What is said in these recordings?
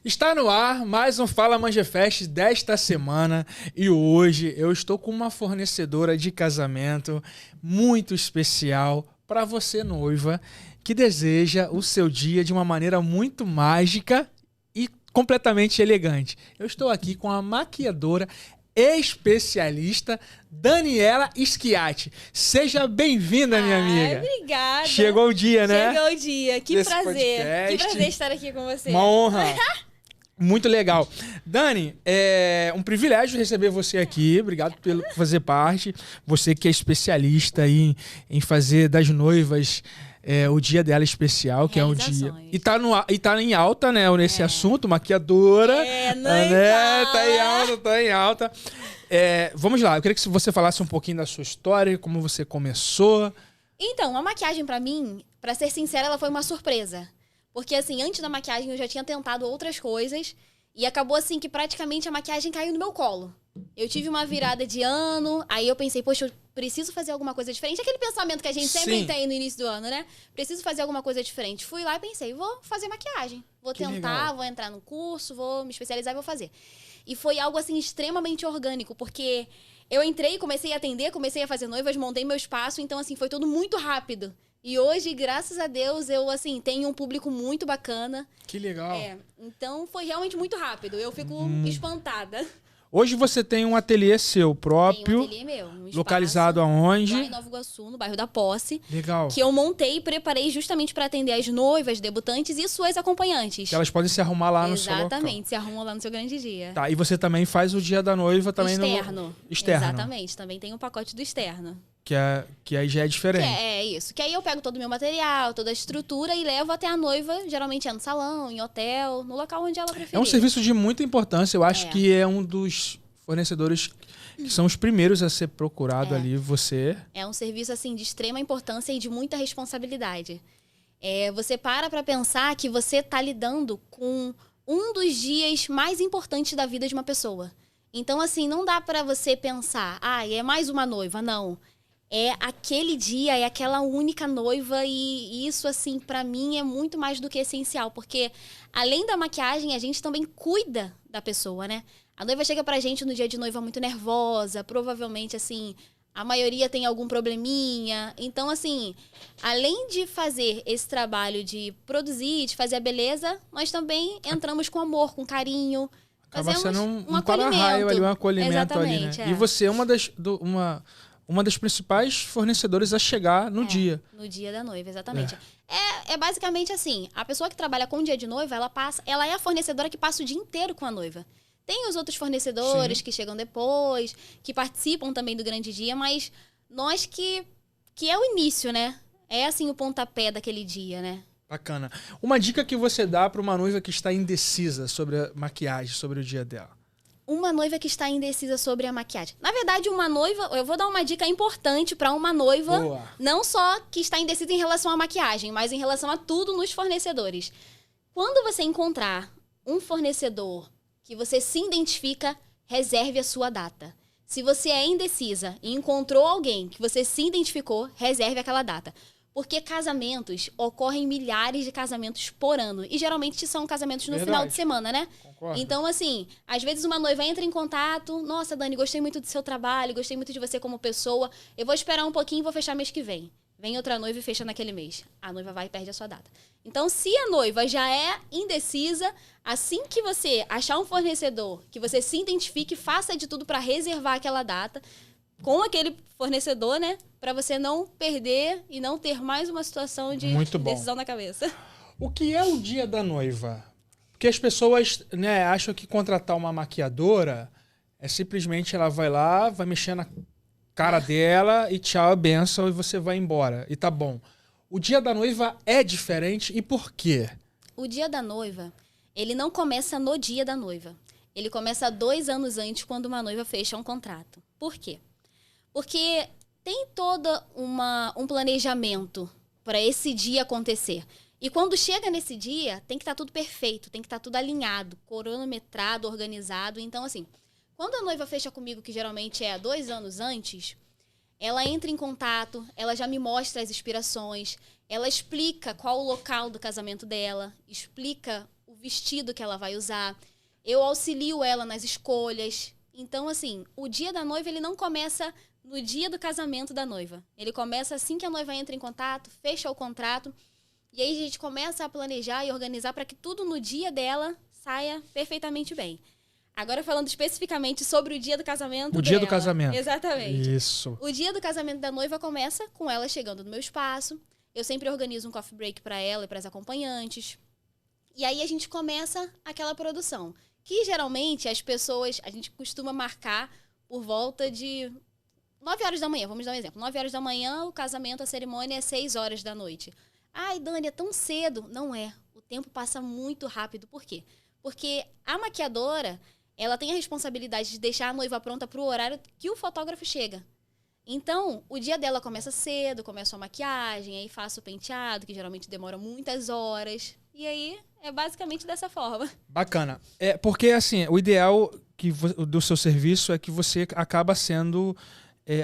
Está no ar mais um Fala Manjefest desta semana e hoje eu estou com uma fornecedora de casamento muito especial para você, noiva, que deseja o seu dia de uma maneira muito mágica e completamente elegante. Eu estou aqui com a maquiadora especialista Daniela Schiatti. Seja bem-vinda, minha amiga. Obrigada. Chegou o dia, né? Chegou o dia. Que Desse prazer. podcast. Que prazer estar aqui com você. Uma honra. Muito legal. Dani, é um privilégio receber você aqui. Obrigado por fazer parte. Você que é especialista aí em fazer das noivas o dia dela especial, que é um dia... E tá em alta, né, nesse assunto, maquiadora. Tá em alta. Vamos lá, eu queria que você falasse um pouquinho da sua história, como você começou. Então, a maquiagem pra mim, pra ser sincera, ela foi uma surpresa. Porque, assim, antes da maquiagem eu já tinha tentado outras coisas e acabou, assim, que praticamente a maquiagem caiu no meu colo. Eu tive uma virada de ano, aí eu pensei, poxa, eu preciso fazer alguma coisa diferente. Aquele pensamento que a gente sempre tem no início do ano, né? Preciso fazer alguma coisa diferente. Fui lá e pensei, vou fazer maquiagem. Vou tentar, vou entrar no curso, vou me especializar e vou fazer. E foi algo, assim, extremamente orgânico, porque eu entrei, comecei a atender, comecei a fazer noivas, montei meu espaço, então, assim, foi tudo muito rápido. E hoje, graças a Deus, eu, assim, tenho um público muito bacana. Que legal. Então, foi realmente muito rápido. Eu fico espantada. Hoje você tem um ateliê seu próprio. Tem um ateliê meu. Localizado aonde? Lá em Nova Iguaçu, no bairro da Posse. Legal. Que eu montei e preparei justamente para atender as noivas, debutantes e suas acompanhantes. Que elas podem se arrumar lá no seu local. Exatamente, se arrumam lá no seu grande dia. Tá, e você também faz o dia da noiva também externo. No... Externo. Exatamente, também tem um pacote do externo. Que aí já é diferente. É isso. Que aí eu pego todo o meu material, toda a estrutura e levo até a noiva, geralmente é no salão, em hotel, no local onde ela preferir. É um serviço de muita importância. Eu acho que é um dos fornecedores que são os primeiros a ser procurado ali, você. É um serviço, assim, de extrema importância e de muita responsabilidade. Você para pensar que você tá lidando com um dos dias mais importantes da vida de uma pessoa. Então, assim, não dá para você pensar, é mais uma noiva, não. É aquele dia, é aquela única noiva e isso, assim, pra mim é muito mais do que essencial. Porque, além da maquiagem, a gente também cuida da pessoa, né? A noiva chega pra gente no dia de noiva muito nervosa, provavelmente, assim, a maioria tem algum probleminha. Então, assim, além de fazer esse trabalho de produzir, de fazer a beleza, nós também entramos com amor, com carinho. Acaba sendo um acolhimento. para-raio ali, um acolhimento. Exatamente, ali, né? E você é uma das principais fornecedoras a chegar no dia. No dia da noiva, exatamente. É basicamente assim, a pessoa que trabalha com o dia de noiva, ela é a fornecedora que passa o dia inteiro com a noiva. Tem os outros fornecedores que chegam depois, que participam também do grande dia, mas nós que é o início, né? É assim o pontapé daquele dia, né? Bacana. Uma dica que você dá para uma noiva que está indecisa sobre a maquiagem, sobre o dia dela? Uma noiva que está indecisa sobre a maquiagem. Na verdade, uma noiva... Eu vou dar uma dica importante para uma noiva. Boa. Não só que está indecisa em relação à maquiagem, mas em relação a tudo nos fornecedores. Quando você encontrar um fornecedor que você se identifica, reserve a sua data. Se você é indecisa e encontrou alguém que você se identificou, reserve aquela data. Porque casamentos, ocorrem milhares de casamentos por ano. E geralmente são casamentos no final de semana, né? Concordo. Então, assim, às vezes uma noiva entra em contato. Nossa, Dani, gostei muito do seu trabalho, gostei muito de você como pessoa. Eu vou esperar um pouquinho e vou fechar mês que vem. Vem outra noiva e fecha naquele mês. A noiva vai e perde a sua data. Então, se a noiva já é indecisa, assim que você achar um fornecedor que você se identifique, faça de tudo para reservar aquela data com aquele fornecedor, né? Para você não perder e não ter mais uma situação de decisão na cabeça. O que é o dia da noiva? Porque as pessoas, né, acham que contratar uma maquiadora é simplesmente ela vai lá, vai mexer na cara dela e tchau, benção, e você vai embora. E tá bom. O dia da noiva é diferente e por quê? O dia da noiva, ele não começa no dia da noiva. Ele começa 2 anos antes, quando uma noiva fecha um contrato. Por quê? Porque tem todo um planejamento para esse dia acontecer. E quando chega nesse dia, tem que estar tudo perfeito, tem que estar tudo alinhado, cronometrado, organizado. Então, assim, quando a noiva fecha comigo, que geralmente é 2 anos antes, ela entra em contato, ela já me mostra as inspirações, ela explica qual o local do casamento dela, explica o vestido que ela vai usar. Eu auxilio ela nas escolhas. Então, assim, o dia da noiva, ele não começa no dia do casamento da noiva. Ele começa assim que a noiva entra em contato, fecha o contrato. E aí a gente começa a planejar e organizar para que tudo no dia dela saia perfeitamente bem. Agora falando especificamente sobre o dia do casamento O dia do casamento. Exatamente. Isso. O dia do casamento da noiva começa com ela chegando no meu espaço. Eu sempre organizo um coffee break para ela e para as acompanhantes. E aí a gente começa aquela produção. Que geralmente as pessoas, a gente costuma marcar por volta de 9 horas da manhã. Vamos dar um exemplo. 9 horas da manhã, o casamento, a cerimônia é 6 horas da noite. Ai, Dani, é tão cedo. Não é. O tempo passa muito rápido. Por quê? Porque a maquiadora, ela tem a responsabilidade de deixar a noiva pronta para o horário que o fotógrafo chega. Então, o dia dela começa cedo, começa a maquiagem, aí faço o penteado, que geralmente demora muitas horas. E aí, é basicamente dessa forma. Bacana. Porque, assim, o ideal do seu serviço é que você acaba sendo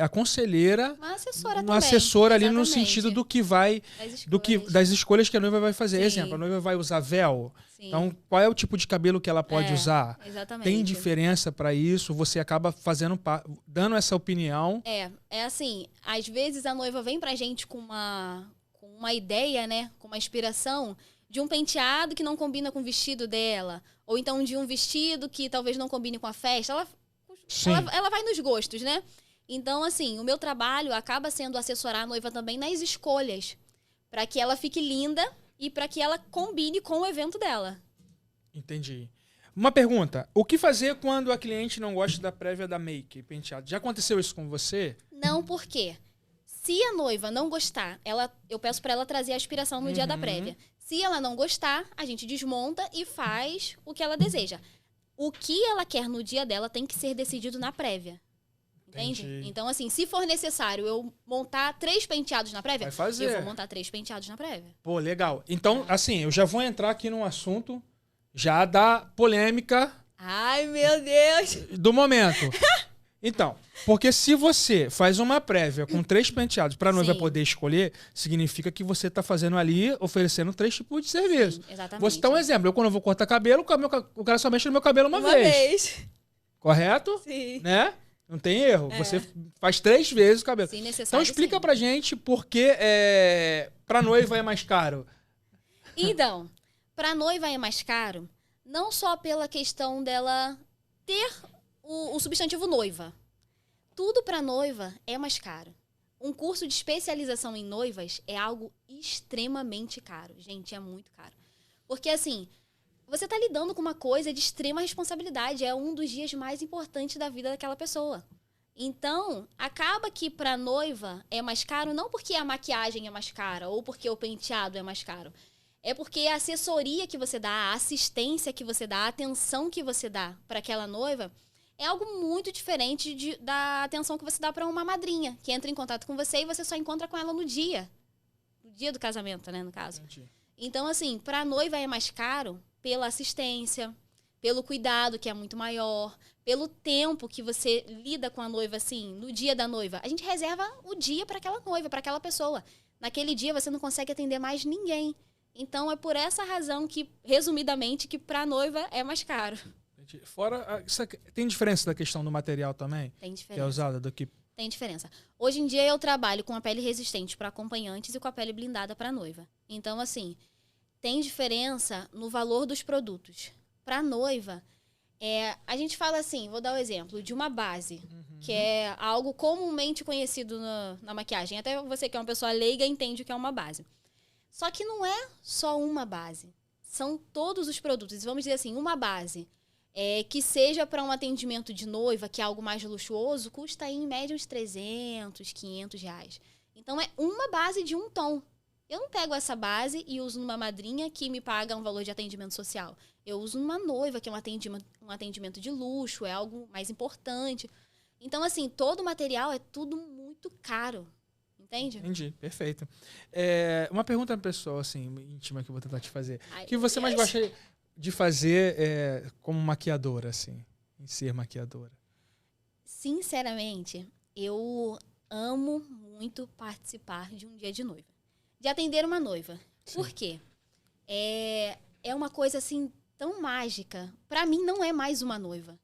a conselheira, Uma assessora uma também. assessora ali no Exatamente. sentido do que vai, das escolhas que a noiva vai fazer. Sim. Exemplo, a noiva vai usar véu. Sim. Então, qual é o tipo de cabelo que ela pode usar? Exatamente. Tem diferença para isso? Você acaba dando essa opinião. É assim, às vezes a noiva vem pra gente com uma ideia, né? Com uma inspiração de um penteado que não combina com o vestido dela. Ou então de um vestido que talvez não combine com a festa. Ela vai nos gostos, né? Então, assim, o meu trabalho acaba sendo assessorar a noiva também nas escolhas. Pra que ela fique linda e pra que ela combine com o evento dela. Entendi. Uma pergunta. O que fazer quando a cliente não gosta da prévia da make, penteado? Já aconteceu isso com você? Não, por quê? Se a noiva não gostar, eu peço pra ela trazer a aspiração no dia da prévia. Se ela não gostar, a gente desmonta e faz o que ela deseja. O que ela quer no dia dela tem que ser decidido na prévia. Entende? Entendi. Então, assim, se for necessário eu montar 3 penteados na prévia, Vai fazer. eu vou montar 3 penteados na prévia. Pô, legal. Então, assim, eu já vou entrar aqui num assunto já da polêmica Ai, meu Deus! do momento. Então, porque se você faz uma prévia com 3 penteados pra noiva Sim. poder escolher, significa que você tá fazendo ali, oferecendo 3 tipos de serviço. Sim, exatamente. Vou citar um exemplo. Eu, quando eu vou cortar cabelo, o cara só mexe no meu cabelo uma vez. Correto? Sim. Né? Não tem erro. Você faz 3 vezes o cabelo. Sim, necessário, Então explica sim. pra gente por que pra noiva é mais caro. Então, pra noiva é mais caro, não só pela questão dela ter o substantivo noiva. Tudo pra noiva é mais caro. Um curso de especialização em noivas é algo extremamente caro. Gente, é muito caro. Porque, assim, você tá lidando com uma coisa de extrema responsabilidade. É um dos dias mais importantes da vida daquela pessoa. Então, acaba que pra noiva é mais caro, não porque a maquiagem é mais cara ou porque o penteado é mais caro. É porque a assessoria que você dá, a assistência que você dá, a atenção que você dá para aquela noiva é algo muito diferente da atenção que você dá para uma madrinha, que entra em contato com você e você só encontra com ela no dia do casamento, né, no caso. Entendi. Então, assim, para a noiva é mais caro pela assistência, pelo cuidado, que é muito maior, pelo tempo que você lida com a noiva, assim, no dia da noiva. A gente reserva o dia para aquela noiva, para aquela pessoa. Naquele dia você não consegue atender mais ninguém. Então, é por essa razão que, resumidamente, que para a noiva é mais caro. Fora, tem diferença da questão do material também? Tem Que é diferença. usado do que... Tem diferença. Hoje em dia eu trabalho com a pele resistente para acompanhantes e com a pele blindada para noiva. Então, assim, tem diferença no valor dos produtos. Para noiva, a gente fala assim, vou dar o exemplo, de uma base, que é algo comumente conhecido na maquiagem. Até você que é uma pessoa leiga entende o que é uma base. Só que não é só uma base. São todos os produtos. Vamos dizer assim, uma base que seja para um atendimento de noiva, que é algo mais luxuoso, custa aí, em média uns 300, 500 reais. Então, é uma base de um tom. Eu não pego essa base e uso numa madrinha que me paga um valor de atendimento social. Eu uso numa noiva, que é um atendimento de luxo, é algo mais importante. Então, assim, todo o material é tudo muito caro. Entende? Entendi, perfeito. Uma pergunta pessoal, assim, íntima, que eu vou tentar te fazer. Ai, O que você mais gosta de fazer como maquiadora, assim, em ser maquiadora? Sinceramente, eu amo muito participar de um dia de noiva. De atender uma noiva. Sim. Por quê? É uma coisa, assim, tão mágica. Pra mim, não é mais uma noiva.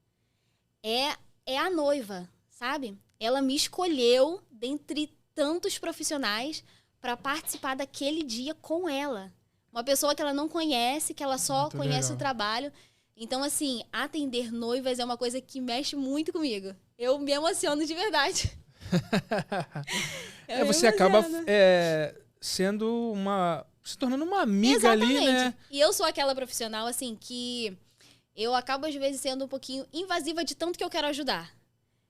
É a noiva, sabe? Ela me escolheu dentre tantos profissionais para participar daquele dia com ela. Uma pessoa que ela não conhece, que ela só Muito conhece legal. o trabalho. Então, assim, atender noivas é uma coisa que mexe muito comigo. Eu me emociono de verdade. Eu me Você acaba emociono. se tornando uma amiga ali, né? E eu sou aquela profissional, assim, que eu acabo, às vezes, sendo um pouquinho invasiva de tanto que eu quero ajudar.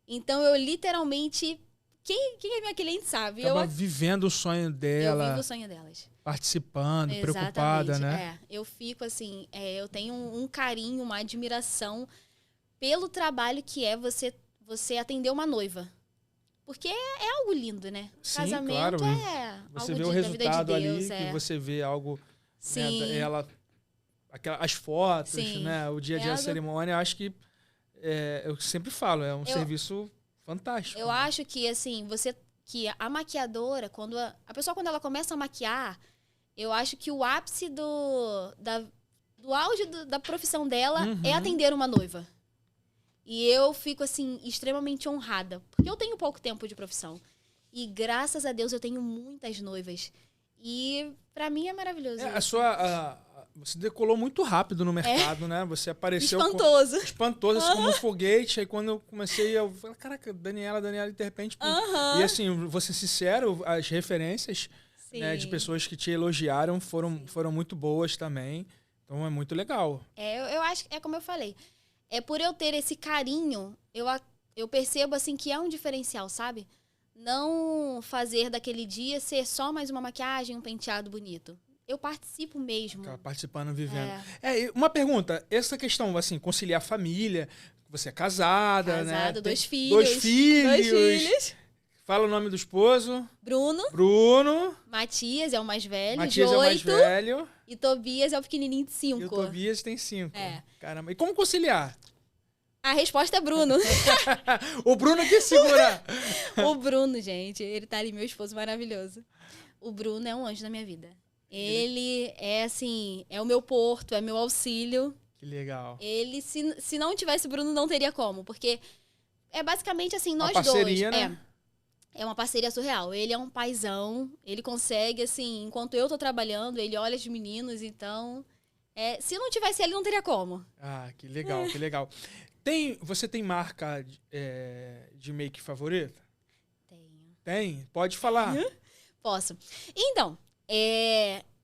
Então, eu literalmente... Quem é minha cliente sabe? Acaba vivendo o sonho Eu dela, vivo o sonho delas. participando, preocupada, Exatamente, né? Eu fico, assim... eu tenho um carinho, uma admiração pelo trabalho que é você atender uma noiva. Porque é algo lindo, né? Sim, Casamento claro. é Você algo vê o da vida de resultado Deus. ali, que você vê algo, né, Sim. as fotos, Sim. né? O dia a dia da algo... cerimônia, eu acho que eu sempre falo, é um Eu- serviço fantástico. Eu acho que, assim, que a maquiadora, quando a pessoa, quando ela começa a maquiar, eu acho que o ápice do auge da profissão dela é atender uma noiva. E eu fico, assim, extremamente honrada. Porque eu tenho pouco tempo de profissão. E, graças a Deus, eu tenho muitas noivas. E, pra mim, é maravilhoso isso. Você decolou muito rápido no mercado, né? Você apareceu... Espantoso. Espantoso, assim, como um foguete. Aí quando eu comecei, eu falei, caraca, Daniela, e de repente... E assim, vou ser sincero, as referências, né, de pessoas que te elogiaram foram muito boas também. Então é muito legal. Eu acho que é como eu falei. É por eu ter esse carinho, eu percebo, assim, que é um diferencial, sabe? Não fazer daquele dia ser só mais uma maquiagem, um penteado bonito. Eu participo mesmo. Ficar participando, vivendo. E uma pergunta, essa questão, assim, conciliar a família, você é casada, né? Casada, Tem 2 filhos. 2 filhos. 2 filhos. Fala o nome do esposo. Bruno. Matias é o mais velho, Matias de 8. é o mais velho. E Tobias é o pequenininho de 5. E o Tobias tem 5. É. Caramba. E como conciliar? A resposta é Bruno. O Bruno que segura. O Bruno, gente, ele tá ali, meu esposo maravilhoso. O Bruno é um anjo na minha vida. Ele é, assim, é o meu porto, é meu auxílio. Que legal. Ele, se não tivesse o Bruno, não teria como. Porque é basicamente assim, nós uma parceria, dois. Né? É uma parceria surreal. Ele é um paizão. Ele consegue, assim, enquanto eu tô trabalhando, ele olha os meninos, então... se não tivesse ele, não teria como. Ah, que legal, que legal. Você tem marca de make favorita? Tenho. Tem? Pode falar. Posso. Então,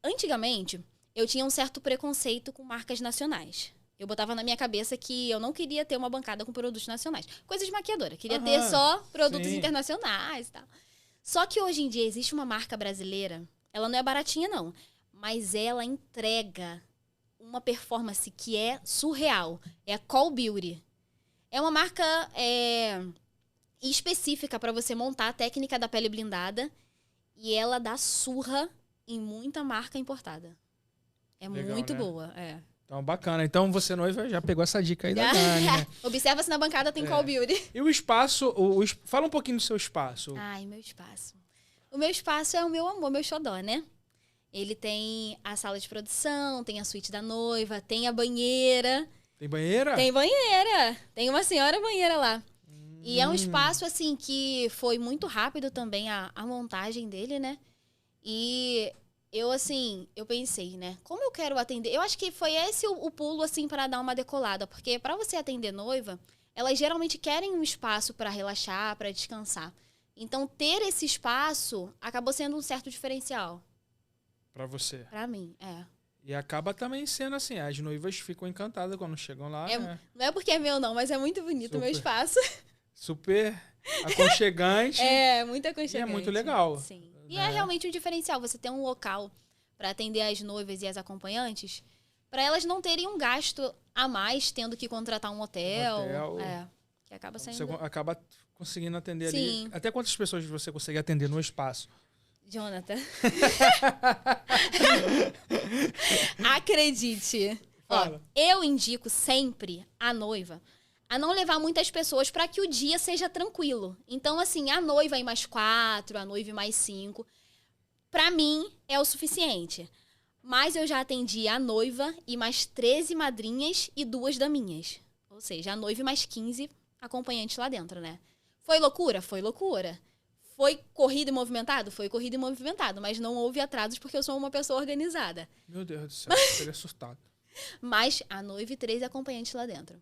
antigamente, eu tinha um certo preconceito com marcas nacionais. Eu botava na minha cabeça que eu não queria ter uma bancada com produtos nacionais. Coisa de maquiadora. Queria ter só produtos internacionais e tal. Só que hoje em dia existe uma marca brasileira. Ela não é baratinha, não. Mas ela entrega uma performance que é surreal. É a Call Beauty. É uma marca específica para você montar a técnica da pele blindada. E ela dá surra em muita marca importada. É legal, muito boa, Então, bacana. Então, você noiva já pegou essa dica aí da Dani, né? Observa se na bancada tem Call Beauty. E o espaço, fala um pouquinho do seu espaço. Ai, meu espaço. O meu espaço é o meu amor, meu xodó, né? Ele tem a sala de produção, tem a suíte da noiva, tem a banheira. Tem banheira? Tem banheira. Tem uma senhora banheira lá. E é um espaço, assim, que foi muito rápido também a montagem dele, né? E eu pensei, né? Como eu quero atender? Eu acho que foi esse o pulo, assim, para dar uma decolada. Porque para você atender noiva, elas geralmente querem um espaço para relaxar, para descansar. Então, ter esse espaço acabou sendo um certo diferencial. Para você? Para mim, E acaba também sendo assim, as noivas ficam encantadas quando chegam lá. Não é porque é meu, não, mas é muito bonito o meu espaço. Super aconchegante. Muito aconchegante. E é muito legal. Sim. E é realmente um diferencial, você ter um local para atender as noivas e as acompanhantes, para elas não terem um gasto a mais tendo que contratar um hotel. Que acaba sendo... Você acaba conseguindo atender Sim. ali. Até quantas pessoas você consegue atender no espaço? Jonathan. Acredite. Ó, eu indico sempre a noiva a não levar muitas pessoas para que o dia seja tranquilo. Então, assim, a noiva e mais 4, a noiva e mais 5, para mim é o suficiente. Mas eu já atendi a noiva e mais 13 madrinhas e 2 daminhas. Ou seja, a noiva e mais 15 acompanhantes lá dentro, né? Foi loucura? Foi loucura. Foi corrido e movimentado? Foi corrido e movimentado. Mas não houve atrasos porque eu sou uma pessoa organizada. Meu Deus do céu, eu fiquei assustado. Mas a noiva e 13 acompanhantes lá dentro.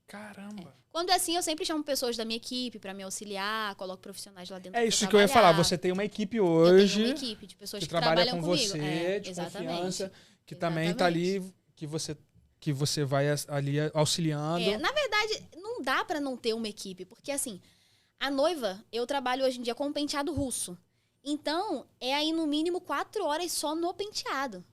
Caramba. Quando é assim, eu sempre chamo pessoas da minha equipe pra me auxiliar, coloco profissionais lá dentro. É isso que eu ia falar. Você tem uma equipe hoje. Eu tenho uma equipe de pessoas que que trabalha trabalham com comigo. você, de exatamente. confiança, que também tá ali, que você vai ali auxiliando. Na verdade, não dá pra não ter uma equipe, porque assim, a noiva, eu trabalho hoje em dia com um penteado russo. Então, é aí no mínimo 4 horas só no penteado.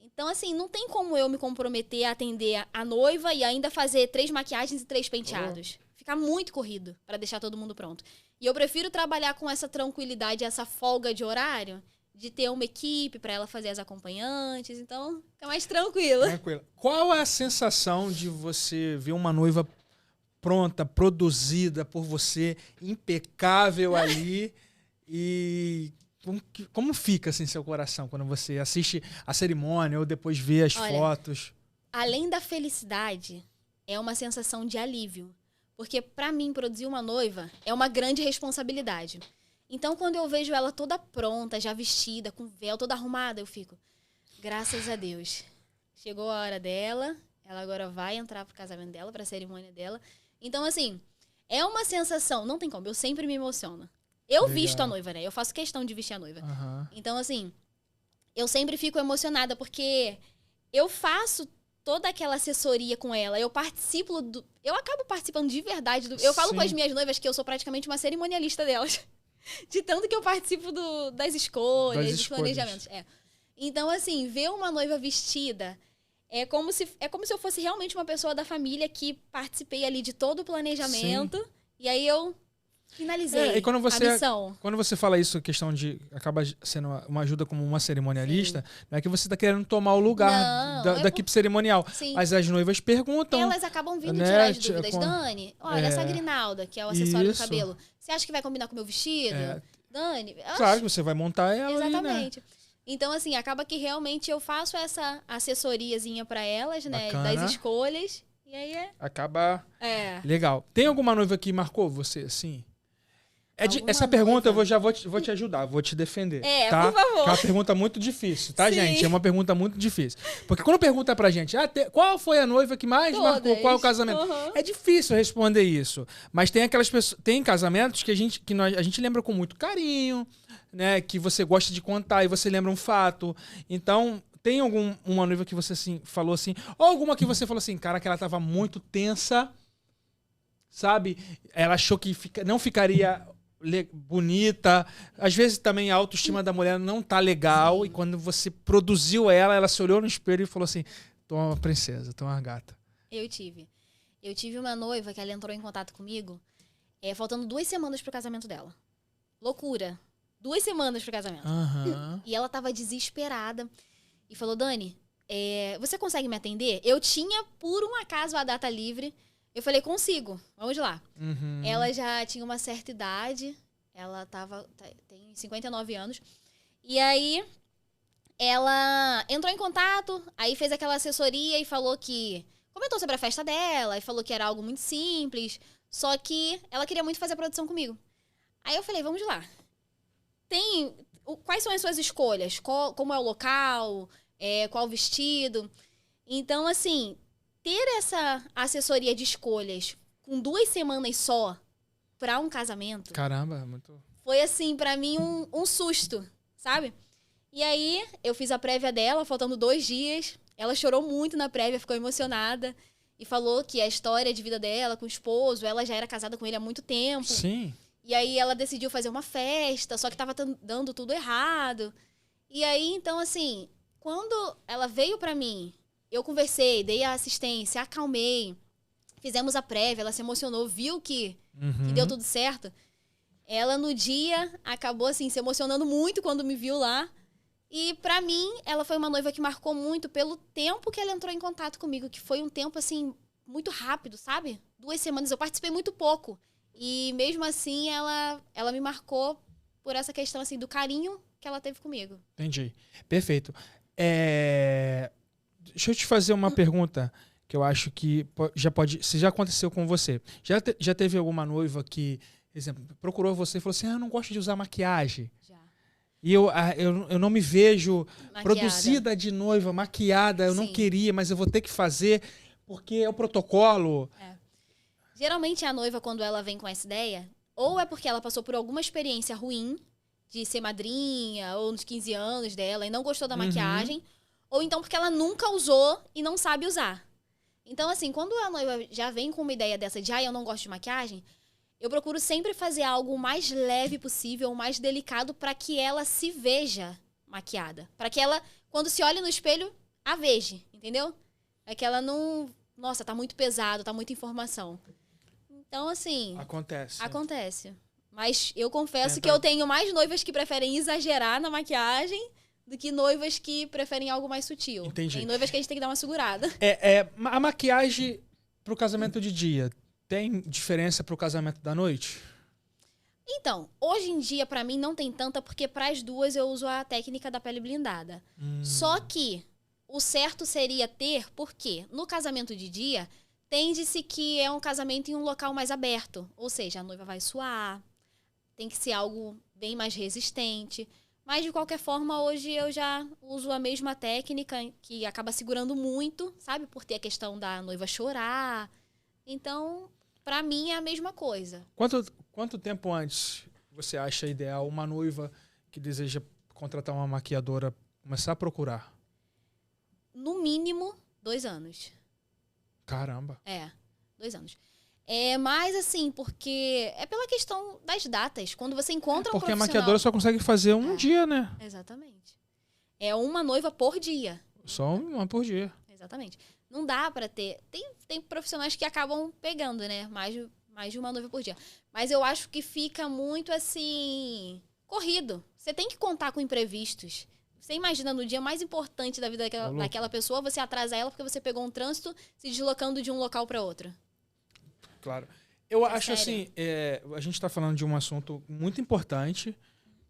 Então, assim, não tem como eu me comprometer a atender a noiva e ainda fazer 3 maquiagens e 3 penteados. Fica muito corrido pra deixar todo mundo pronto. E eu prefiro trabalhar com essa tranquilidade, essa folga de horário, de ter uma equipe pra ela fazer as acompanhantes. Então, fica mais tranquilo. Tranquilo. Qual é a sensação de você ver uma noiva pronta, produzida por você, impecável ali e... Como fica assim seu coração quando você assiste a cerimônia ou depois vê as fotos? Além da felicidade, é uma sensação de alívio. Porque pra mim, produzir uma noiva é uma grande responsabilidade. Então, quando eu vejo ela toda pronta, já vestida, com véu, toda arrumada, eu fico, graças a Deus. Chegou a hora dela, ela agora vai entrar pro casamento dela, pra cerimônia dela. Então, assim, é uma sensação, não tem como, eu sempre me emociono. Eu visto a noiva, né? Eu faço questão de vestir a noiva. Uhum. Então, assim, eu sempre fico emocionada, porque eu faço toda aquela assessoria com ela. Eu participo eu acabo participando de verdade. Eu falo com as minhas noivas que eu sou praticamente uma cerimonialista delas. De tanto que eu participo das escolhas, dos planejamentos. Então, assim, ver uma noiva vestida é como se eu fosse realmente uma pessoa da família que participei ali de todo o planejamento. Sim. E aí eu finalizei e quando você, a missão. Quando você fala isso, a questão de... Acaba sendo uma ajuda como uma cerimonialista, sim, não é que você está querendo tomar o lugar da equipe cerimonial. Sim. Mas as noivas perguntam... Elas acabam vindo tirar as dúvidas. Dani, olha, essa grinalda, que é o acessório do cabelo. Você acha que vai combinar com o meu vestido? Dani... Claro que você vai montar ela. Exatamente. Ali, né? Então, assim, acaba que realmente eu faço essa assessoriazinha para elas, né? Bacana. Das escolhas. E aí acaba... Legal. Tem alguma noiva que marcou você, assim? Essa pergunta eu já vou te ajudar, vou te defender. Tá? Por favor. Que é uma pergunta muito difícil, tá, Sim. gente? É uma pergunta muito difícil. Porque quando pergunta pra gente, qual foi a noiva que mais marcou, qual é o casamento? Uhum. É difícil responder isso. Mas tem aquelas pessoas, tem casamentos que a gente lembra com muito carinho, né? Que você gosta de contar e você lembra um fato. Então, tem uma noiva que você assim, falou assim, ou alguma que você falou assim, cara, que ela tava muito tensa, sabe? Ela achou que não ficaria bonita. Às vezes também a autoestima da mulher não tá legal. Sim. E quando você produziu ela se olhou no espelho e falou assim, tô uma princesa, tô uma gata. Eu tive uma noiva que ela entrou em contato comigo faltando 2 semanas pro casamento dela. Loucura. 2 semanas pro casamento. Uhum. E ela tava desesperada e falou, Dani, você consegue me atender? Eu tinha, por um acaso, a data livre. Eu falei, consigo, vamos lá. Uhum. Ela já tinha uma certa idade, ela tem 59 anos. E aí, ela entrou em contato, aí fez aquela assessoria e falou que... Comentou sobre a festa dela e falou que era algo muito simples, só que ela queria muito fazer a produção comigo. Aí eu falei, vamos lá. Quais são as suas escolhas? Como é o local? Qual vestido? Então, assim... Ter essa assessoria de escolhas com 2 semanas só pra um casamento... Caramba, muito... Foi, assim, pra mim um susto, sabe? E aí, eu fiz a prévia dela, faltando 2 dias. Ela chorou muito na prévia, ficou emocionada. E falou que a história de vida dela com o esposo, ela já era casada com ele há muito tempo. Sim. E aí, ela decidiu fazer uma festa, só que tava dando tudo errado. E aí, então, assim, quando ela veio pra mim... Eu conversei, dei a assistência, acalmei, fizemos a prévia, ela se emocionou, viu que deu tudo certo. Ela, no dia, acabou, assim, se emocionando muito quando me viu lá. E, pra mim, ela foi uma noiva que marcou muito pelo tempo que ela entrou em contato comigo, que foi um tempo, assim, muito rápido, sabe? 2 semanas, eu participei muito pouco. E, mesmo assim, ela me marcou por essa questão, assim, do carinho que ela teve comigo. Entendi. Perfeito. Deixa eu te fazer uma pergunta que eu acho que já pode... Se já aconteceu com você. Já teve alguma noiva que, por exemplo, procurou você e falou assim, eu não gosto de usar maquiagem. Já. E eu não me vejo Maquiada. produzida de noiva, maquiada, eu não queria, mas eu vou ter que fazer porque é o protocolo. Geralmente a noiva, quando ela vem com essa ideia, ou é porque ela passou por alguma experiência ruim de ser madrinha, ou nos 15 anos dela, e não gostou da maquiagem, ou então porque ela nunca usou e não sabe usar. Então, assim, quando a noiva já vem com uma ideia dessa de, eu não gosto de maquiagem, eu procuro sempre fazer algo o mais leve possível, o mais delicado, para que ela se veja maquiada. Para que ela, quando se olhe no espelho, a veja, entendeu? É que ela não... Nossa, tá muito pesado, tá muita informação. Então, assim... Acontece. Mas eu confesso que eu tenho mais noivas que preferem exagerar na maquiagem do que noivas que preferem algo mais sutil. Entendi. Tem noivas que a gente tem que dar uma segurada. A maquiagem pro casamento de dia tem diferença pro casamento da noite? Então, hoje em dia, pra mim, não tem tanta, porque pras duas eu uso a técnica da pele blindada. Só que o certo seria ter, porque no casamento de dia, tende-se que é um casamento em um local mais aberto. Ou seja, a noiva vai suar, tem que ser algo bem mais resistente. Mas, de qualquer forma, hoje eu já uso a mesma técnica, que acaba segurando muito, sabe? Por ter a questão da noiva chorar. Então, pra mim, é a mesma coisa. Quanto tempo antes você acha ideal uma noiva que deseja contratar uma maquiadora começar a procurar? No mínimo, 2 anos. Caramba. 2 anos. Mas assim, porque é pela questão das datas. Quando você encontra um profissional... Porque a maquiadora só consegue fazer um dia, né? Exatamente. É uma noiva por dia. Só uma por dia. Exatamente. Não dá pra ter... Tem profissionais que acabam pegando, né? Mais de uma noiva por dia. Mas eu acho que fica muito, assim... corrido. Você tem que contar com imprevistos. Você imagina no dia mais importante da vida daquela pessoa, você atrasa ela porque você pegou um trânsito se deslocando de um local para outro. Claro. Eu acho assim, a gente está falando de um assunto muito importante,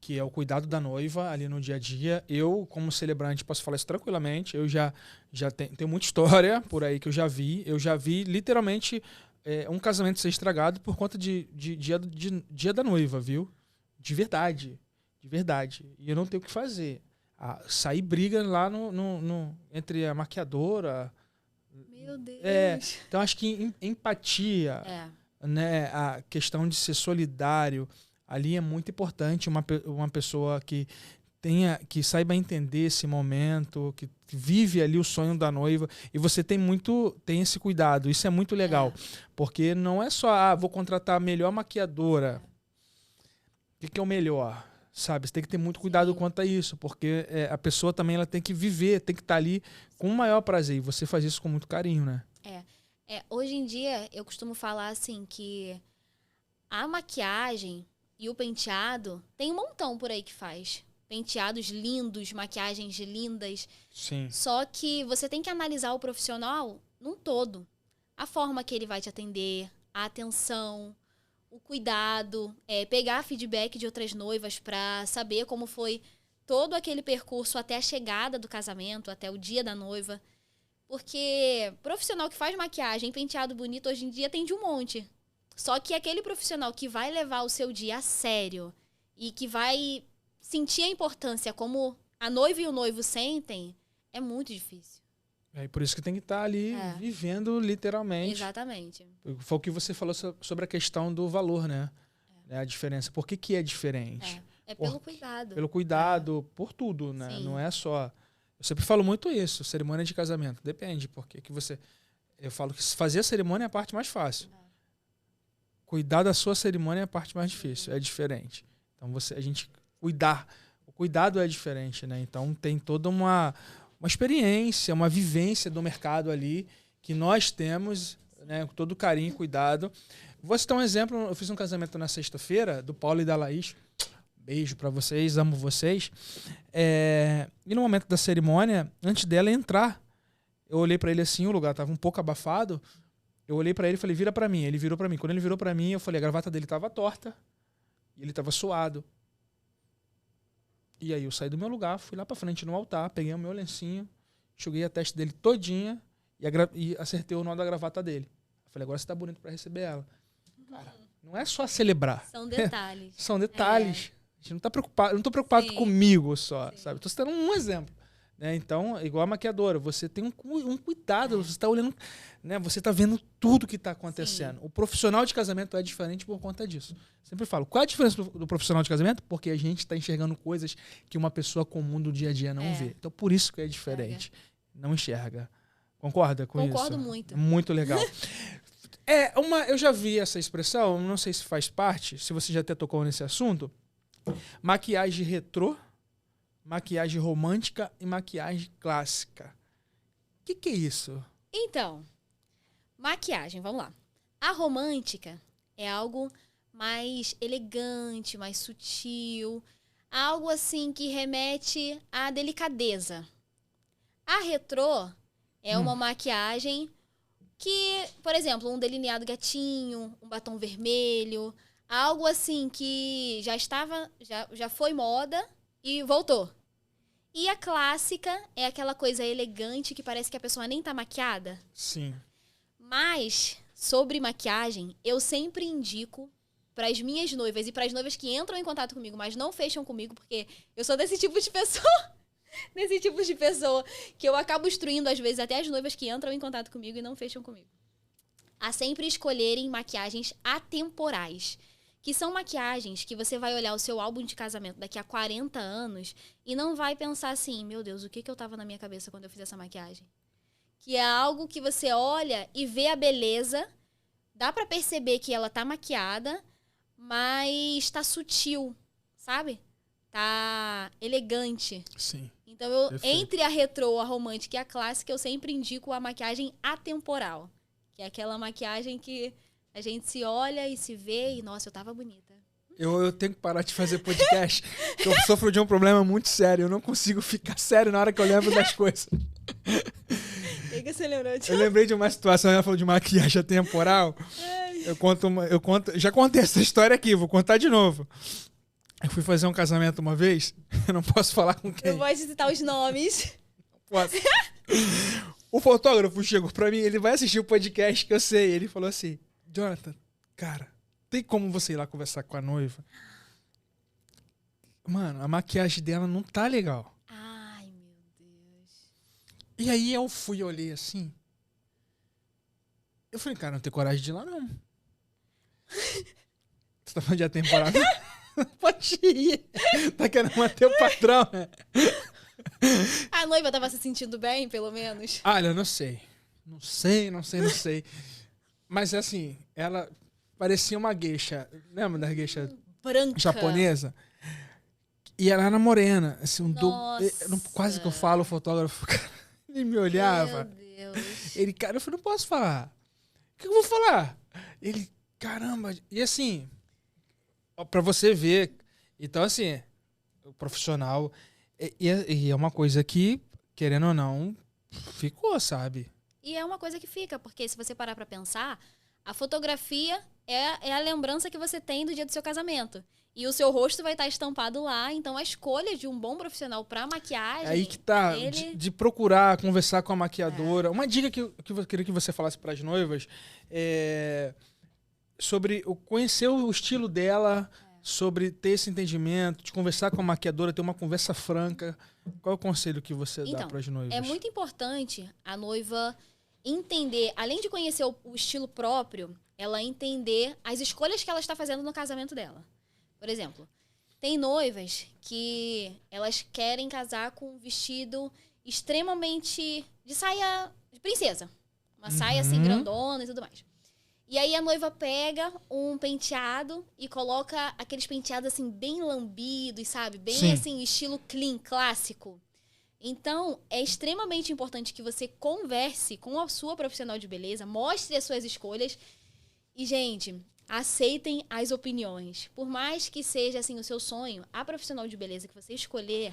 que é o cuidado da noiva ali no dia a dia. Eu, como celebrante, posso falar isso tranquilamente. Eu já tenho muita história por aí que eu já vi. Eu já vi, literalmente, um casamento ser estragado por conta de dia da noiva, viu? De verdade. De verdade. E eu não tenho o que fazer. Sair briga lá entre a maquiadora. Meu Deus. Então, acho que empatia, né, a questão de ser solidário, ali é muito importante. Uma pessoa que saiba entender esse momento, que vive ali o sonho da noiva. E você tem esse cuidado. Isso é muito legal. Porque não é só, vou contratar a melhor maquiadora. O que é o melhor? Sabe, você tem que ter muito cuidado quanto a isso, porque a pessoa também ela tem que viver, tem que estar ali com o maior prazer. E você faz isso com muito carinho, né? Hoje em dia, eu costumo falar assim que a maquiagem e o penteado, tem um montão por aí que faz. Penteados lindos, maquiagens lindas. Sim. Só que você tem que analisar o profissional num todo. A forma que ele vai te atender, a atenção... o cuidado, pegar feedback de outras noivas para saber como foi todo aquele percurso até a chegada do casamento, até o dia da noiva. Porque profissional que faz maquiagem, penteado bonito, hoje em dia tem de um monte. Só que aquele profissional que vai levar o seu dia a sério e que vai sentir a importância como a noiva e o noivo sentem, é muito difícil. E por isso que tem que estar ali vivendo literalmente. Exatamente. Foi o que você falou sobre a questão do valor, né? A diferença. Por que é diferente? Pelo cuidado. Pelo cuidado, por tudo, né? Sim. Não é só... Eu sempre falo muito isso, cerimônia de casamento. Depende, porque eu falo que fazer a cerimônia é a parte mais fácil. Cuidar da sua cerimônia é a parte mais difícil, é diferente. Então, a gente cuidar... O cuidado é diferente, né? Então, tem toda uma experiência, uma vivência do mercado ali que nós temos, né, com todo carinho e cuidado. Vou citar um exemplo. Eu fiz um casamento na sexta-feira do Paulo e da Laís. Beijo pra vocês, amo vocês. E no momento da cerimônia, antes dela entrar, eu olhei pra ele assim, o lugar tava um pouco abafado. Eu olhei pra ele e falei, vira pra mim. Ele virou pra mim. Quando ele virou pra mim, eu falei, a gravata dele tava torta e ele tava suado. E aí eu saí do meu lugar, fui lá pra frente no altar, peguei o meu lencinho, enxuguei a testa dele todinha e acertei o nó da gravata dele. Eu falei, agora você tá bonito pra receber ela. Cara, não é só celebrar. São detalhes. São detalhes. A gente não tá preocupado, eu não tô preocupado comigo só, sabe? Tô citando um exemplo. Né? Então, igual a maquiadora, você tem um cuidado, você tá olhando, né? Você tá vendo tudo que tá acontecendo. O profissional de casamento é diferente por conta disso. Sempre falo, qual é a diferença do profissional de casamento? Porque a gente tá enxergando coisas que uma pessoa comum do dia a dia não vê. Então, por isso que é diferente. Não enxerga. Concorda com isso? Concordo muito. Muito legal. Eu já vi essa expressão, não sei se faz parte, se você já até tocou nesse assunto. Maquiagem retrô, maquiagem romântica e maquiagem clássica. O que é isso? Então, maquiagem, vamos lá. A romântica é algo mais elegante, mais sutil, algo assim que remete à delicadeza. A retrô é uma maquiagem que, por exemplo, um delineado gatinho, um batom vermelho, algo assim que já foi moda e voltou. E a clássica é aquela coisa elegante que parece que a pessoa nem tá maquiada. Sim. Mas, sobre maquiagem, eu sempre indico para as minhas noivas e para as noivas que entram em contato comigo, mas não fecham comigo, porque eu sou desse tipo de pessoa. Desse tipo de pessoa que eu acabo instruindo, às vezes, até as noivas que entram em contato comigo e não fecham comigo. A sempre escolherem maquiagens atemporais. Que são maquiagens que você vai olhar o seu álbum de casamento daqui a 40 anos e não vai pensar assim, meu Deus, o que eu tava na minha cabeça quando eu fiz essa maquiagem? Que é algo que você olha e vê a beleza, dá pra perceber que ela tá maquiada, mas tá sutil, sabe? Tá elegante. Sim. Então, Perfeito. entre a retrô, a romântica e a clássica, eu sempre indico a maquiagem atemporal. Que é aquela maquiagem que a gente se olha e se vê e, nossa, eu tava bonita. Eu tenho que parar de fazer podcast, porque eu sofro de um problema muito sério. Eu não consigo ficar sério na hora que eu lembro das coisas. O que você lembrou de? Eu lembrei de uma situação, ela falou de maquiagem atemporal. Eu conto, já contei essa história aqui, vou contar de novo. Eu fui fazer um casamento uma vez, eu não posso falar com quem. Eu vou citar os nomes. Posso. O fotógrafo chegou pra mim, ele vai assistir o podcast que eu sei. Ele falou assim, Jonathan, cara, tem como você ir lá conversar com a noiva? Mano, a maquiagem dela não tá legal. Ai, meu Deus. E aí eu fui e olhei assim. Eu falei, cara, não tenho coragem de ir lá, não. Você tá falando de temporada? Pode ir. Tá querendo manter o padrão, né? A noiva tava se sentindo bem, pelo menos? Olha, eu não sei. Não sei. Mas assim, ela parecia uma geisha. Lembra da geisha branca japonesa? E ela era morena. Assim, Nossa. Quase que eu falo, o fotógrafo. Ele me olhava. Meu Deus. Ele, cara, eu falei, não posso falar. O que eu vou falar? Ele, caramba. E assim, pra você ver. Então, assim, o profissional. E é uma coisa que, querendo ou não, ficou, sabe? E é uma coisa que fica, porque se você parar pra pensar, a fotografia é a lembrança que você tem do dia do seu casamento. E o seu rosto vai estar estampado lá, então a escolha de um bom profissional pra maquiagem... Aí que tá, de procurar, conversar com a maquiadora. Uma dica que eu queria que você falasse pras noivas é sobre conhecer o estilo dela, sobre ter esse entendimento, de conversar com a maquiadora, ter uma conversa franca. Qual é o conselho que você dá pras noivas? É muito importante a noiva entender, além de conhecer o estilo próprio, ela entender as escolhas que ela está fazendo no casamento dela. Por exemplo, tem noivas que elas querem casar com um vestido extremamente de saia de princesa. Uma saia assim grandona e tudo mais. E aí a noiva pega um penteado e coloca aqueles penteados assim bem lambidos, sabe? Bem assim, estilo clean, clássico. Então, é extremamente importante que você converse com a sua profissional de beleza, mostre as suas escolhas e, gente, aceitem as opiniões. Por mais que seja assim o seu sonho, a profissional de beleza que você escolher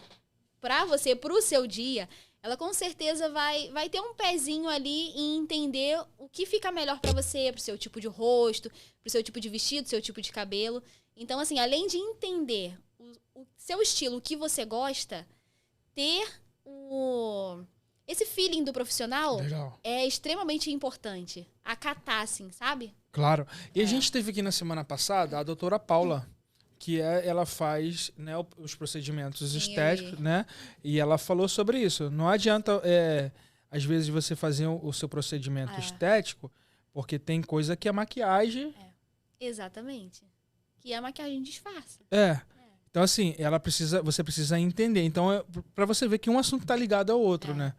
pra você, pro seu dia, ela com certeza vai ter um pezinho ali em entender o que fica melhor pra você, pro seu tipo de rosto, pro seu tipo de vestido, seu tipo de cabelo. Então, assim, além de entender o seu estilo, o que você gosta, ter esse feeling do profissional Legal. é extremamente importante. Acatar, assim, sabe? Claro. E a gente teve aqui na semana passada a doutora Paula, que ela faz, né, os procedimentos estéticos, né? E ela falou sobre isso. Não adianta, às vezes, você fazer o seu procedimento estético, porque tem coisa que a maquiagem... Exatamente. Que a maquiagem disfarça. Então, assim, você precisa entender. Então, para você ver que um assunto tá ligado ao outro, né?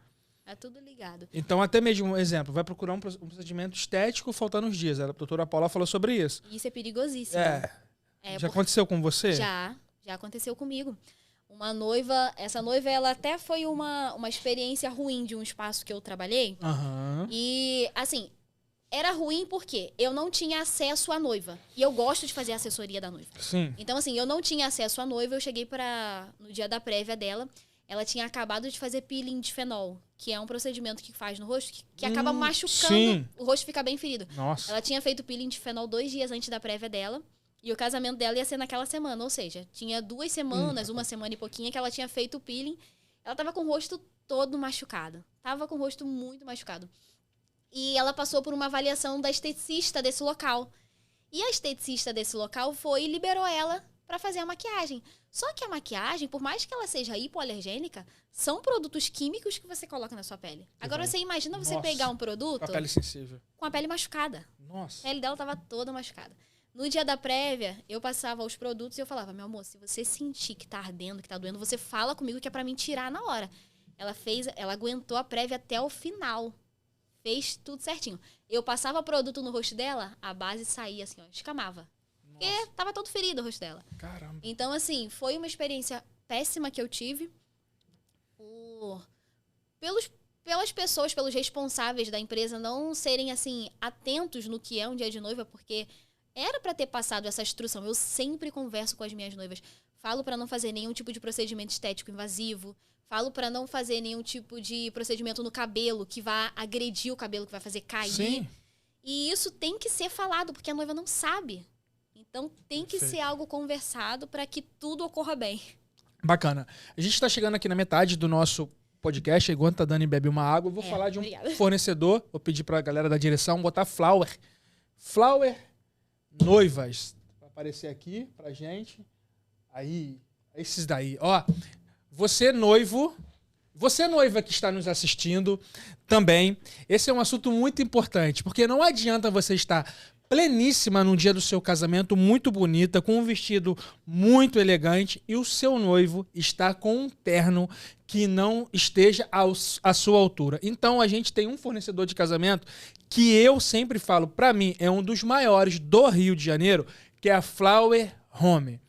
É tudo ligado. Então, até mesmo, um exemplo, vai procurar um procedimento estético faltando uns dias. A doutora Paula falou sobre isso. Isso é perigosíssimo. Já aconteceu com você? Já aconteceu comigo. Essa noiva, ela até foi uma experiência ruim de um espaço que eu trabalhei. E, assim, era ruim porque eu não tinha acesso à noiva. E eu gosto de fazer a assessoria da noiva. Sim. Então, assim, eu não tinha acesso à noiva, eu cheguei no dia da prévia dela. Ela tinha acabado de fazer peeling de fenol, que é um procedimento que faz no rosto, que acaba machucando, o rosto fica bem ferido. Nossa. Ela tinha feito peeling de fenol 2 dias antes da prévia dela, e o casamento dela ia ser naquela semana, ou seja, tinha 2 semanas, 1 semana e pouquinho que ela tinha feito o peeling. Ela tava com o rosto todo machucado, tava com o rosto muito machucado. E ela passou por uma avaliação da esteticista desse local. E a esteticista desse local foi e liberou ela para fazer a maquiagem. Só que a maquiagem, por mais que ela seja hipoalergênica, são produtos químicos que você coloca na sua pele. Agora você imagina você pegar um produto com a pele sensível, com a pele machucada. Nossa. A pele dela tava toda machucada. No dia da prévia, eu passava os produtos e eu falava: meu amor, se você sentir que tá ardendo, que tá doendo, você fala comigo que é pra mim tirar na hora. Ela aguentou a prévia até o final. Fez tudo certinho. Eu passava produto no rosto dela, a base saía assim, ó, escamava. Porque tava todo ferido o rosto dela. Caramba. Então, assim, foi uma experiência péssima que eu tive. Pelas pessoas, pelos responsáveis da empresa não serem, assim, atentos no que é um dia de noiva, porque era pra ter passado essa instrução. Eu sempre converso com as minhas noivas. Falo pra não fazer nenhum tipo de procedimento estético invasivo. Falo pra não fazer nenhum tipo de procedimento no cabelo que vá agredir o cabelo, que vai fazer cair. Sim. E isso tem que ser falado, porque a noiva não sabe. Então, tem que ser algo conversado para que tudo ocorra bem. Bacana. A gente está chegando aqui na metade do nosso podcast. Enquanto a Dani bebe uma água, eu vou falar de um fornecedor. Vou pedir para a galera da direção botar Flower. Flower Noivas. Vai aparecer aqui pra gente. Aí, esses daí. Ó, você noiva que está nos assistindo também. Esse é um assunto muito importante, porque não adianta você estar pleníssima no dia do seu casamento, muito bonita, com um vestido muito elegante, e o seu noivo está com um terno que não esteja à sua altura. Então, a gente tem um fornecedor de casamento que eu sempre falo, para mim, é um dos maiores do Rio de Janeiro, que é a Flower Home.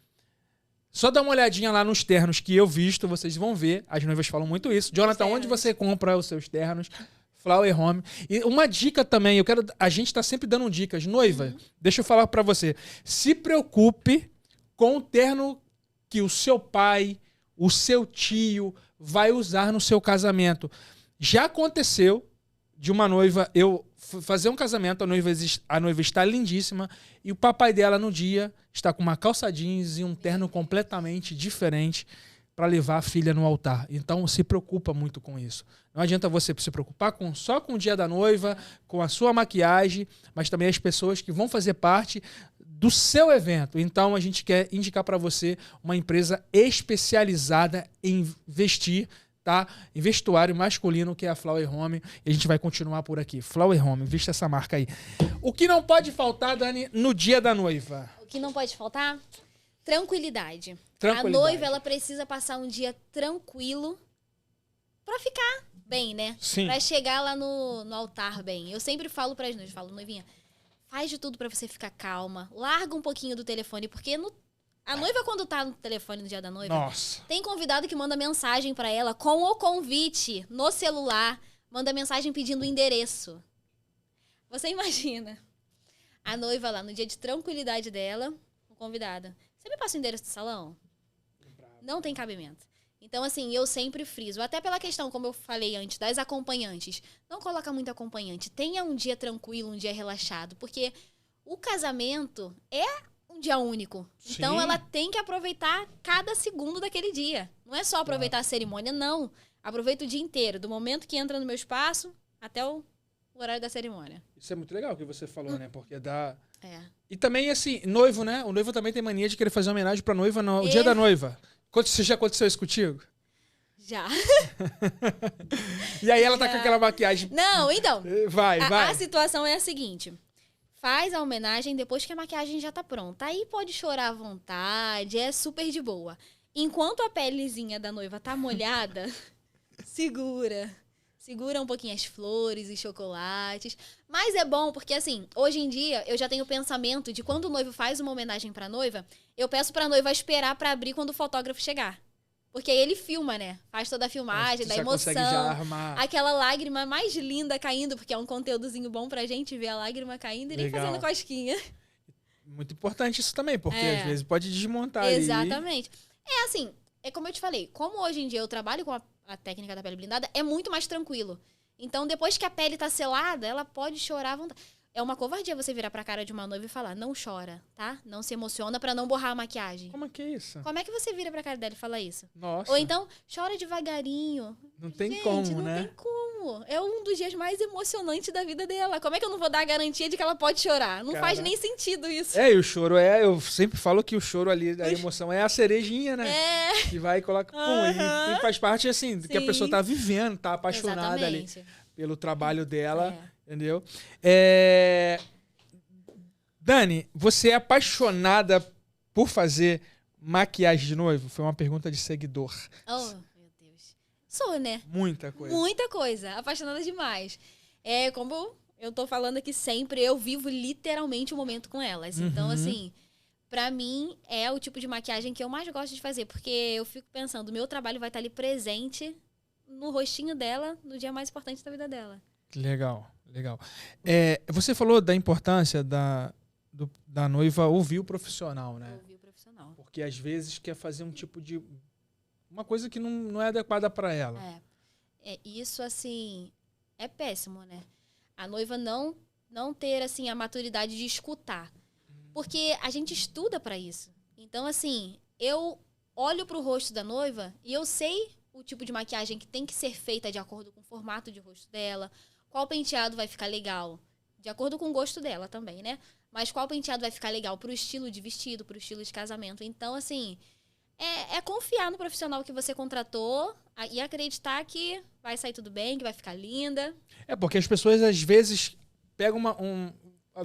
Só dá uma olhadinha lá nos ternos que eu visto, vocês vão ver. As noivas falam muito isso. Jonathan, onde você compra os seus ternos? Flower Home. E uma dica também, a gente tá sempre dando dicas. Noiva, deixa eu falar pra você. Se preocupe com o terno que o seu pai, o seu tio vai usar no seu casamento. Já aconteceu de uma noiva, eu fazer um casamento, a noiva está lindíssima e o papai dela no dia está com uma calça jeans e um terno completamente diferente para levar a filha no altar. Então, se preocupa muito com isso. Não adianta você se preocupar só com o dia da noiva, com a sua maquiagem, mas também as pessoas que vão fazer parte do seu evento. Então, a gente quer indicar para você uma empresa especializada em vestir, tá? Em vestuário masculino, que é a Flower Home. E a gente vai continuar por aqui. Flower Home, vista essa marca aí. O que não pode faltar, Dani, no dia da noiva? O que não pode faltar? Tranquilidade. A Tranquilidade. noiva, ela precisa passar um dia tranquilo pra ficar bem, né? Sim. Pra chegar lá no altar bem. Eu sempre falo pras noivas, noivinha, faz de tudo pra você ficar calma. Larga um pouquinho do telefone, porque a noiva, quando tá no telefone no dia da noiva, Nossa. tem convidado que manda mensagem pra ela com o convite no celular, manda mensagem pedindo o endereço. Você imagina a noiva lá no dia de tranquilidade dela, o convidado. Você me passa o endereço do salão? Não tem cabimento. Então, assim, eu sempre friso. Até pela questão, como eu falei antes, das acompanhantes. Não coloca muito acompanhante. Tenha um dia tranquilo, um dia relaxado. Porque o casamento é um dia único. Então, Sim. ela tem que aproveitar cada segundo daquele dia. Não é só aproveitar a cerimônia, não. Aproveita o dia inteiro, do momento que entra no meu espaço até o horário da cerimônia. Isso é muito legal o que você falou, né? Porque dá... É. E também, assim, noivo, né? O noivo também tem mania de querer fazer homenagem pra noiva no dia da noiva. Já aconteceu isso contigo? Já. E aí ela tá com aquela maquiagem... Não, então. Vai. A situação é a seguinte. Faz a homenagem depois que a maquiagem já tá pronta. Aí pode chorar à vontade, é super de boa. Enquanto a pelezinha da noiva tá molhada, segura um pouquinho as flores e chocolates. Mas é bom porque, assim, hoje em dia eu já tenho o pensamento de quando o noivo faz uma homenagem pra noiva, eu peço pra noiva esperar pra abrir quando o fotógrafo chegar. Porque aí ele filma, né? Faz toda a filmagem, da emoção. Consegue já armar. Aquela lágrima mais linda caindo, porque é um conteúdozinho bom pra gente ver a lágrima caindo e nem fazendo cosquinha. Muito importante isso também, porque às vezes pode desmontar Exatamente. É assim, é como eu te falei, como hoje em dia eu trabalho com a técnica da pele blindada, é muito mais tranquilo. Então, depois que a pele tá selada, ela pode chorar à vontade. É uma covardia você virar pra cara de uma noiva e falar, não chora, tá? Não se emociona pra não borrar a maquiagem. Como é que é isso? Como é que você vira pra cara dela e fala isso? Nossa. Ou então, chora devagarinho. Não tem Gente, como, não né? tem como. É um dos dias mais emocionantes da vida dela. Como é que eu não vou dar a garantia de que ela pode chorar? Não faz nem sentido isso. E o choro eu sempre falo que o choro ali, a emoção é a cerejinha, né? Que vai e coloca, e faz parte, assim, do que a pessoa tá vivendo, tá apaixonada ali pelo trabalho dela, entendeu? Dani, você é apaixonada por fazer maquiagem de noivo? Foi uma pergunta de seguidor. Oh, meu Deus. Sou, né? Muita coisa. Muita coisa. Apaixonada demais. É, como eu tô falando aqui sempre, eu vivo literalmente o momento com elas. Então, assim, pra mim, é o tipo de maquiagem que eu mais gosto de fazer. Porque eu fico pensando, o meu trabalho vai estar ali presente no rostinho dela, no dia mais importante da vida dela. Legal. Você falou da importância da noiva ouvir o profissional, né? Ouvir o profissional. Porque às vezes quer fazer um tipo de... uma coisa que não é adequada para ela. Isso, assim, é péssimo, né? A noiva não ter, assim, a maturidade de escutar. Porque a gente estuda para isso. Então, assim, eu olho pro rosto da noiva e eu sei o tipo de maquiagem que tem que ser feita de acordo com o formato de rosto dela, qual penteado vai ficar legal, de acordo com o gosto dela também, né? Mas qual penteado vai ficar legal pro estilo de vestido, pro estilo de casamento. Então, assim, é confiar no profissional que você contratou e acreditar que vai sair tudo bem, que vai ficar linda. Porque as pessoas, às vezes, pegam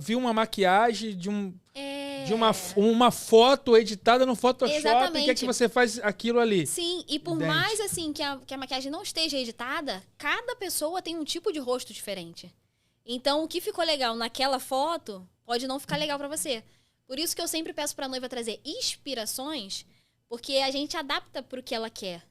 viu uma maquiagem de uma foto editada no Photoshop. Exatamente. E quer que você faz aquilo ali. Sim, e por mais, assim, que a maquiagem não esteja editada, cada pessoa tem um tipo de rosto diferente. Então, o que ficou legal naquela foto pode não ficar legal pra você. Por isso que eu sempre peço pra noiva trazer inspirações, porque a gente adapta pro que ela quer,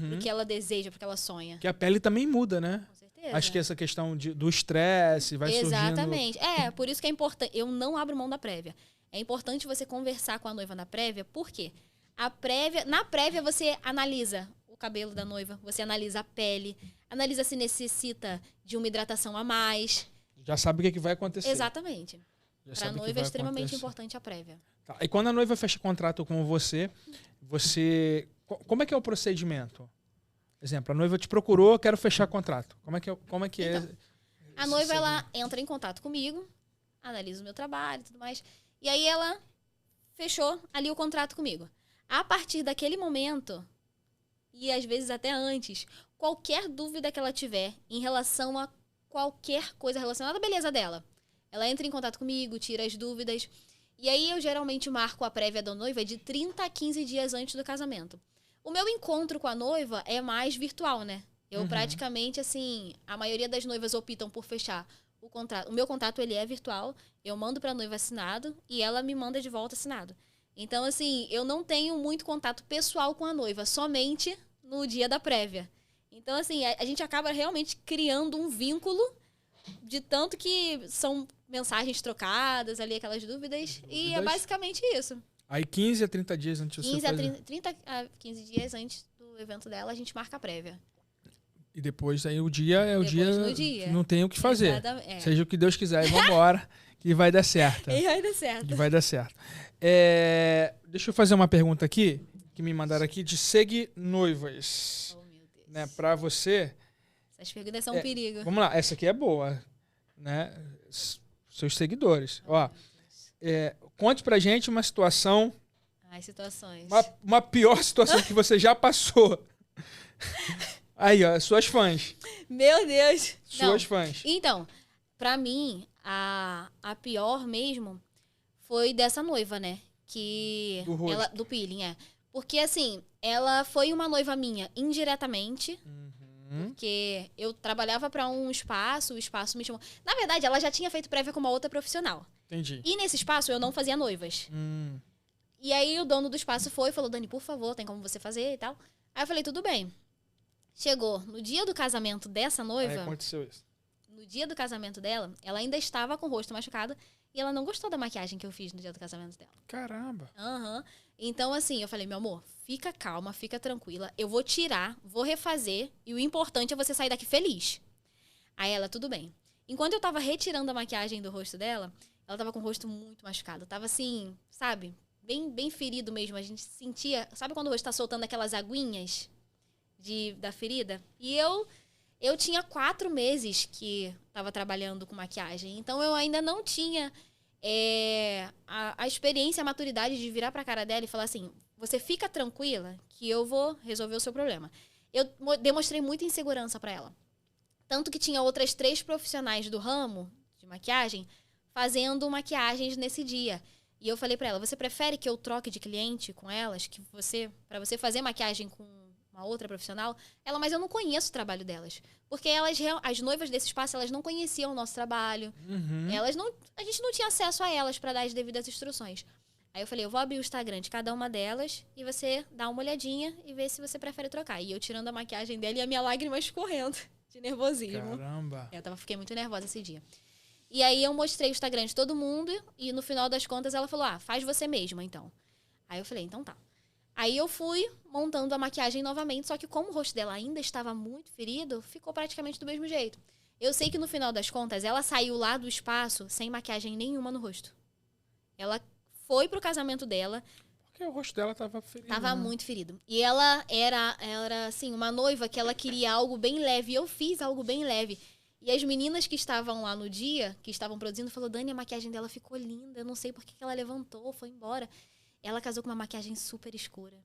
pro que ela deseja, pro que ela sonha. Que a pele também muda, né? Com certeza. Acho que essa questão do estresse vai surgindo... Exatamente. Por isso que é importante. Eu não abro mão da prévia. É importante você conversar com a noiva na prévia, por quê? Na prévia você analisa o cabelo da noiva, você analisa a pele, analisa se necessita de uma hidratação a mais. Já sabe o que vai acontecer. Exatamente. Para a noiva é extremamente importante a prévia. Tá. E quando a noiva fecha contrato com você... Como é que é o procedimento? Exemplo, a noiva te procurou, quero fechar contrato. Como é que então, a noiva, ela entra em contato comigo, analisa o meu trabalho e tudo mais. E aí ela fechou ali o contrato comigo. A partir daquele momento, e às vezes até antes, qualquer dúvida que ela tiver em relação a qualquer coisa relacionada à beleza dela, ela entra em contato comigo, tira as dúvidas. E aí eu geralmente marco a prévia da noiva de 30 a 15 dias antes do casamento. O meu encontro com a noiva é mais virtual, né? Eu praticamente, assim, a maioria das noivas optam por fechar o contrato. O meu contrato, ele é virtual. Eu mando pra noiva assinado e ela me manda de volta assinado. Então, assim, eu não tenho muito contato pessoal com a noiva, somente no dia da prévia. Então, assim, a gente acaba realmente criando um vínculo de tanto que são mensagens trocadas ali, aquelas dúvidas. E é basicamente isso. Aí 15 a 30 dias antes de você fazer... 30 a 15 dias antes do evento dela, a gente marca a prévia. E depois aí o dia é o dia, dia. não tem o que fazer. Exatamente. Seja o que Deus quiser e vambora. Que vai dar certo. E vai dar certo. Que vai dar certo. Deixa eu fazer uma pergunta aqui, que me mandaram aqui, de noivas. Oh, meu Deus. Né, pra você. Essas perguntas são um perigo. Vamos lá, essa aqui é boa. Né? Seus seguidores. Ó, conte pra gente uma situação. Ai, situações. Uma pior situação que você já passou. Aí, ó, suas fãs. Meu Deus. Suas fãs. Então, pra mim, a pior mesmo foi dessa noiva, né? Do peeling, Porque, assim, ela foi uma noiva minha indiretamente. Porque eu trabalhava pra um espaço, o espaço me chamou. Na verdade, ela já tinha feito prévia com uma outra profissional. Entendi. E nesse espaço eu não fazia noivas. E aí o dono do espaço foi e falou, Dani, por favor, tem como você fazer e tal. Aí eu falei, tudo bem. Chegou no dia do casamento dessa noiva. Aí aconteceu isso. No dia do casamento dela, ela ainda estava com o rosto machucado. E ela não gostou da maquiagem que eu fiz no dia do casamento dela. Caramba. Então, assim, eu falei, meu amor, fica calma, fica tranquila. Eu vou tirar, vou refazer. E o importante é você sair daqui feliz. Aí ela, tudo bem. Enquanto eu tava retirando a maquiagem do rosto dela, ela tava com o rosto muito machucado. Tava assim, sabe? Bem ferido mesmo. A gente sentia... Sabe quando o rosto tá soltando aquelas aguinhas da ferida? E eu tinha 4 meses que tava trabalhando com maquiagem. Então, eu ainda não tinha a experiência, a maturidade de virar pra cara dela e falar assim, você fica tranquila que eu vou resolver o seu problema. Eu demonstrei muita insegurança pra ela. Tanto que tinha outras 3 profissionais do ramo de maquiagem fazendo maquiagens nesse dia. E eu falei pra ela, você prefere que eu troque de cliente com elas? Pra você fazer maquiagem com uma outra profissional? Ela, mas eu não conheço o trabalho delas. Porque as noivas desse espaço, elas não conheciam o nosso trabalho. A gente não tinha acesso a elas pra dar as devidas instruções. Aí eu falei, eu vou abrir o Instagram de cada uma delas e você dá uma olhadinha e vê se você prefere trocar. E eu tirando a maquiagem dela e a minha lágrima escorrendo de nervosismo. Caramba. Fiquei muito nervosa esse dia. E aí eu mostrei o Instagram de todo mundo e no final das contas ela falou, faz você mesma então. Aí eu falei, então tá. Aí eu fui montando a maquiagem novamente, só que como o rosto dela ainda estava muito ferido, ficou praticamente do mesmo jeito. Eu sei que no final das contas ela saiu lá do espaço sem maquiagem nenhuma no rosto. Ela foi pro casamento dela. Porque o rosto dela tava ferido. Tava muito ferido. E ela era assim, uma noiva que ela queria algo bem leve. E eu fiz algo bem leve. E as meninas que estavam lá no dia, que estavam produzindo, falou, Dani, a maquiagem dela ficou linda. Eu não sei por que ela levantou, foi embora. Ela casou com uma maquiagem super escura.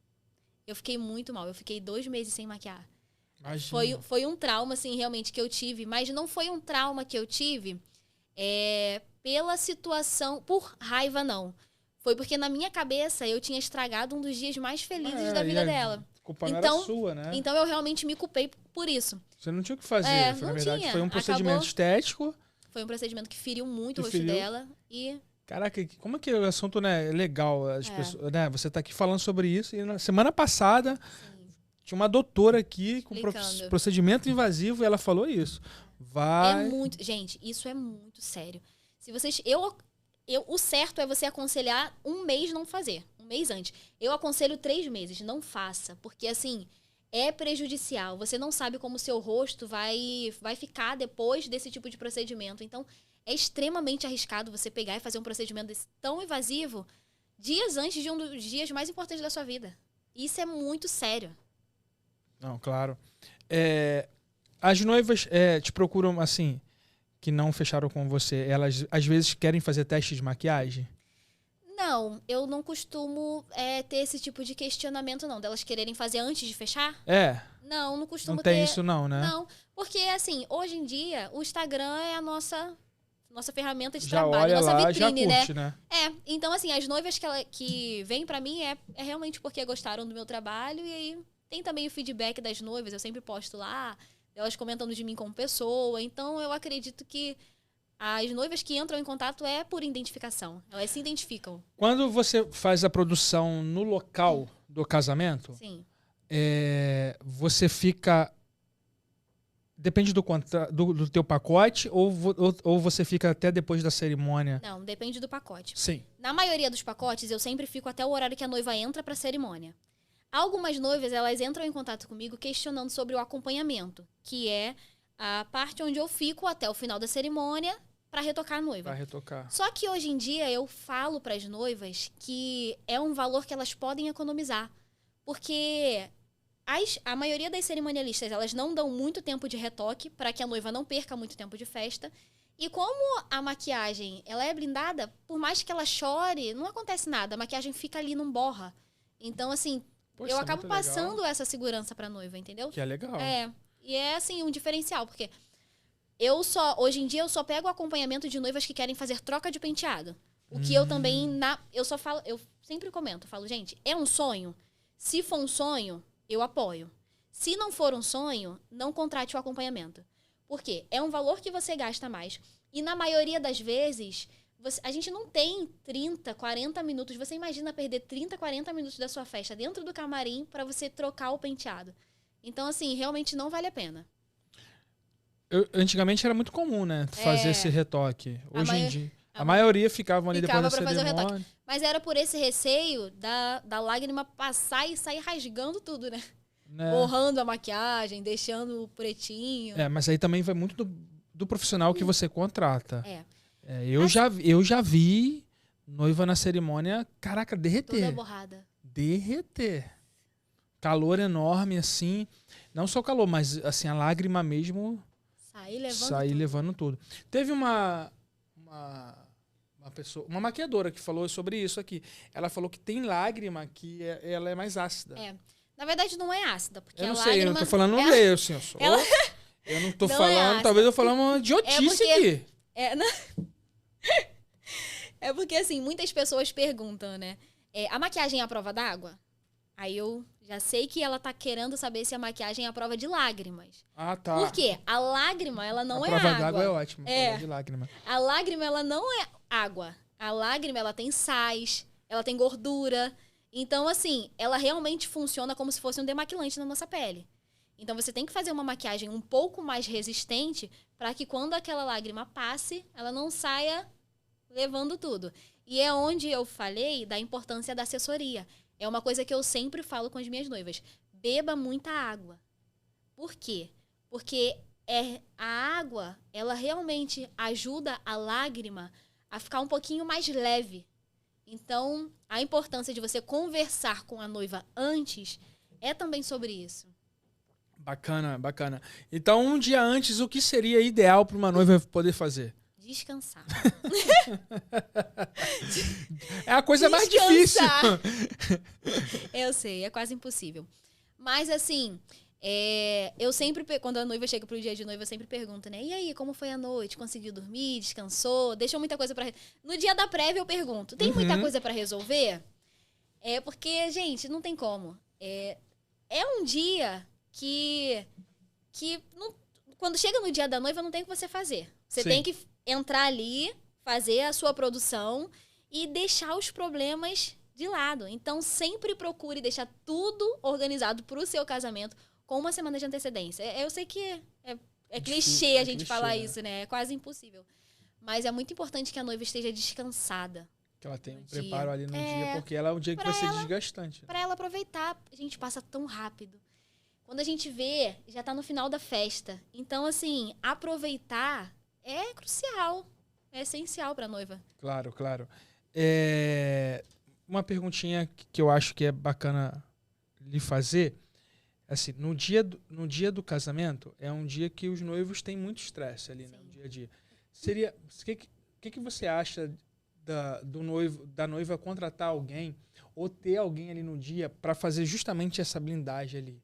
Eu fiquei muito mal. Eu fiquei 2 meses sem maquiar. Foi um trauma, assim, realmente, que eu tive. Mas não foi um trauma que eu tive pela situação, por raiva, não. Foi porque na minha cabeça eu tinha estragado um dos dias mais felizes da vida dela. A culpa não era sua, né? Então eu realmente me culpei por isso. Você não tinha o que fazer. Na verdade, foi um procedimento estético. Foi um procedimento que feriu muito o rosto dela. E... Caraca, como é que o assunto, né, é legal? As pessoas, né, você tá aqui falando sobre isso. E na semana passada, tinha uma doutora aqui com procedimento invasivo e ela falou isso. Gente, isso é muito sério. Se vocês... o certo é você aconselhar 1 mês não fazer. 1 mês antes. Eu aconselho 3 meses. Não faça. Porque, assim, é prejudicial. Você não sabe como o seu rosto vai ficar depois desse tipo de procedimento. Então, é extremamente arriscado você pegar e fazer um procedimento desse tão invasivo dias antes de um dos dias mais importantes da sua vida. Isso é muito sério. Não, claro. As noivas te procuram, assim... que não fecharam com você, elas às vezes querem fazer teste de maquiagem? Não, eu não costumo ter esse tipo de questionamento, não. Delas quererem fazer antes de fechar? Não costumo ter. Não tem isso não, né? Não, porque assim, hoje em dia, o Instagram é a nossa ferramenta de já trabalho, olha nossa lá, vitrine, já curte, né? Então assim, as noivas que vêm pra mim é realmente porque gostaram do meu trabalho e aí tem também o feedback das noivas, eu sempre posto lá, elas comentando de mim como pessoa. Então, eu acredito que as noivas que entram em contato é por identificação. Elas se identificam. Quando você faz a produção no local do casamento, sim, você fica... Depende do teu pacote ou você fica até depois da cerimônia? Não, depende do pacote. Sim. Na maioria dos pacotes, eu sempre fico até o horário que a noiva entra para a cerimônia. Algumas noivas, elas entram em contato comigo questionando sobre o acompanhamento, que é a parte onde eu fico até o final da cerimônia para retocar a noiva. Pra retocar. Só que hoje em dia eu falo para as noivas que é um valor que elas podem economizar. Porque a maioria das cerimonialistas, elas não dão muito tempo de retoque para que a noiva não perca muito tempo de festa. E como a maquiagem, ela é blindada, por mais que ela chore, não acontece nada. A maquiagem fica ali, não borra. Então, assim, Poxa, eu acabo muito legal. passando essa segurança pra noiva, entendeu? Que é legal. E é, assim, um diferencial. Porque hoje em dia, eu só pego o acompanhamento de noivas que querem fazer troca de penteado. O que eu também, eu só falo, eu sempre comento, falo, gente, é um sonho? Se for um sonho, eu apoio. Se não for um sonho, não contrate o acompanhamento. Por quê? É um valor que você gasta mais. E na maioria das vezes, a gente não tem 30, 40 minutos. Você imagina perder 30, 40 minutos da sua festa dentro do camarim para você trocar o penteado. Então, assim, realmente não vale a pena. Antigamente era muito comum, né? Fazer esse retoque. Hoje em dia, a maioria ficavam ali depois da cerimônia. Mas era por esse receio da lágrima passar e sair rasgando tudo, né? Borrando a maquiagem, deixando pretinho. Mas aí também vai muito do profissional que você contrata. Mas eu já vi noiva na cerimônia, caraca, derreter. toda borrada. Derreter. Calor enorme, assim. Não só calor, mas assim, a lágrima mesmo Sair levando tudo. Teve uma pessoa, uma maquiadora que falou sobre isso aqui. Ela falou que tem lágrima que ela é mais ácida. Na verdade, não é ácida, porque eu não a sei, lágrima... eu não tô falando no meio, assim, eu não tô falando, talvez eu falar uma idiotice aqui. É porque, assim, muitas pessoas perguntam, né? A maquiagem é a prova d'água? Aí eu já sei que ela tá querendo saber se a maquiagem é a prova de lágrimas. Ah, tá. Por quê? A lágrima, ela não é água. A prova d'água é ótima, prova de lágrima. A lágrima, ela não é água. A lágrima, ela tem sais, ela tem gordura. Então, assim, ela realmente funciona como se fosse um demaquilante na nossa pele. Então, você tem que fazer uma maquiagem um pouco mais resistente para que quando aquela lágrima passe, ela não saia levando tudo. E é onde eu falei da importância da assessoria. É uma coisa que eu sempre falo com as minhas noivas. Beba muita água. Por quê? Porque a água, ela realmente ajuda a lágrima a ficar um pouquinho mais leve. Então, a importância de você conversar com a noiva antes é também sobre isso. Bacana, bacana. Então, um dia antes, o que seria ideal para uma noiva poder fazer? Descansar. É a coisa mais difícil. Eu sei, é quase impossível. Mas, assim, eu sempre, quando a noiva chega pro dia de noiva, eu sempre pergunto, né? E aí, como foi a noite? Conseguiu dormir? Descansou? Deixou muita coisa pra... No dia da prévia, eu pergunto, tem muita coisa pra resolver? Porque, gente, não tem como. É um dia que não, quando chega no dia da noiva, não tem o que você fazer. Você tem que entrar ali, fazer a sua produção e deixar os problemas de lado. Então, sempre procure deixar tudo organizado pro seu casamento com uma semana de antecedência. Eu sei que é clichê a gente falar isso, né? É quase impossível. Mas é muito importante que a noiva esteja descansada. Que ela tenha um preparo ali no dia, porque ela é um dia que vai ser desgastante. Para ela aproveitar. A gente passa tão rápido. Quando a gente vê, já tá no final da festa. Então, assim, aproveitar é crucial. É essencial pra noiva. Claro, claro. Uma perguntinha que eu acho que é bacana lhe fazer. Assim, no dia do casamento, é um dia que os noivos têm muito estresse ali, né? No dia a dia. O que você acha da noiva contratar alguém ou ter alguém ali no dia para fazer justamente essa blindagem ali?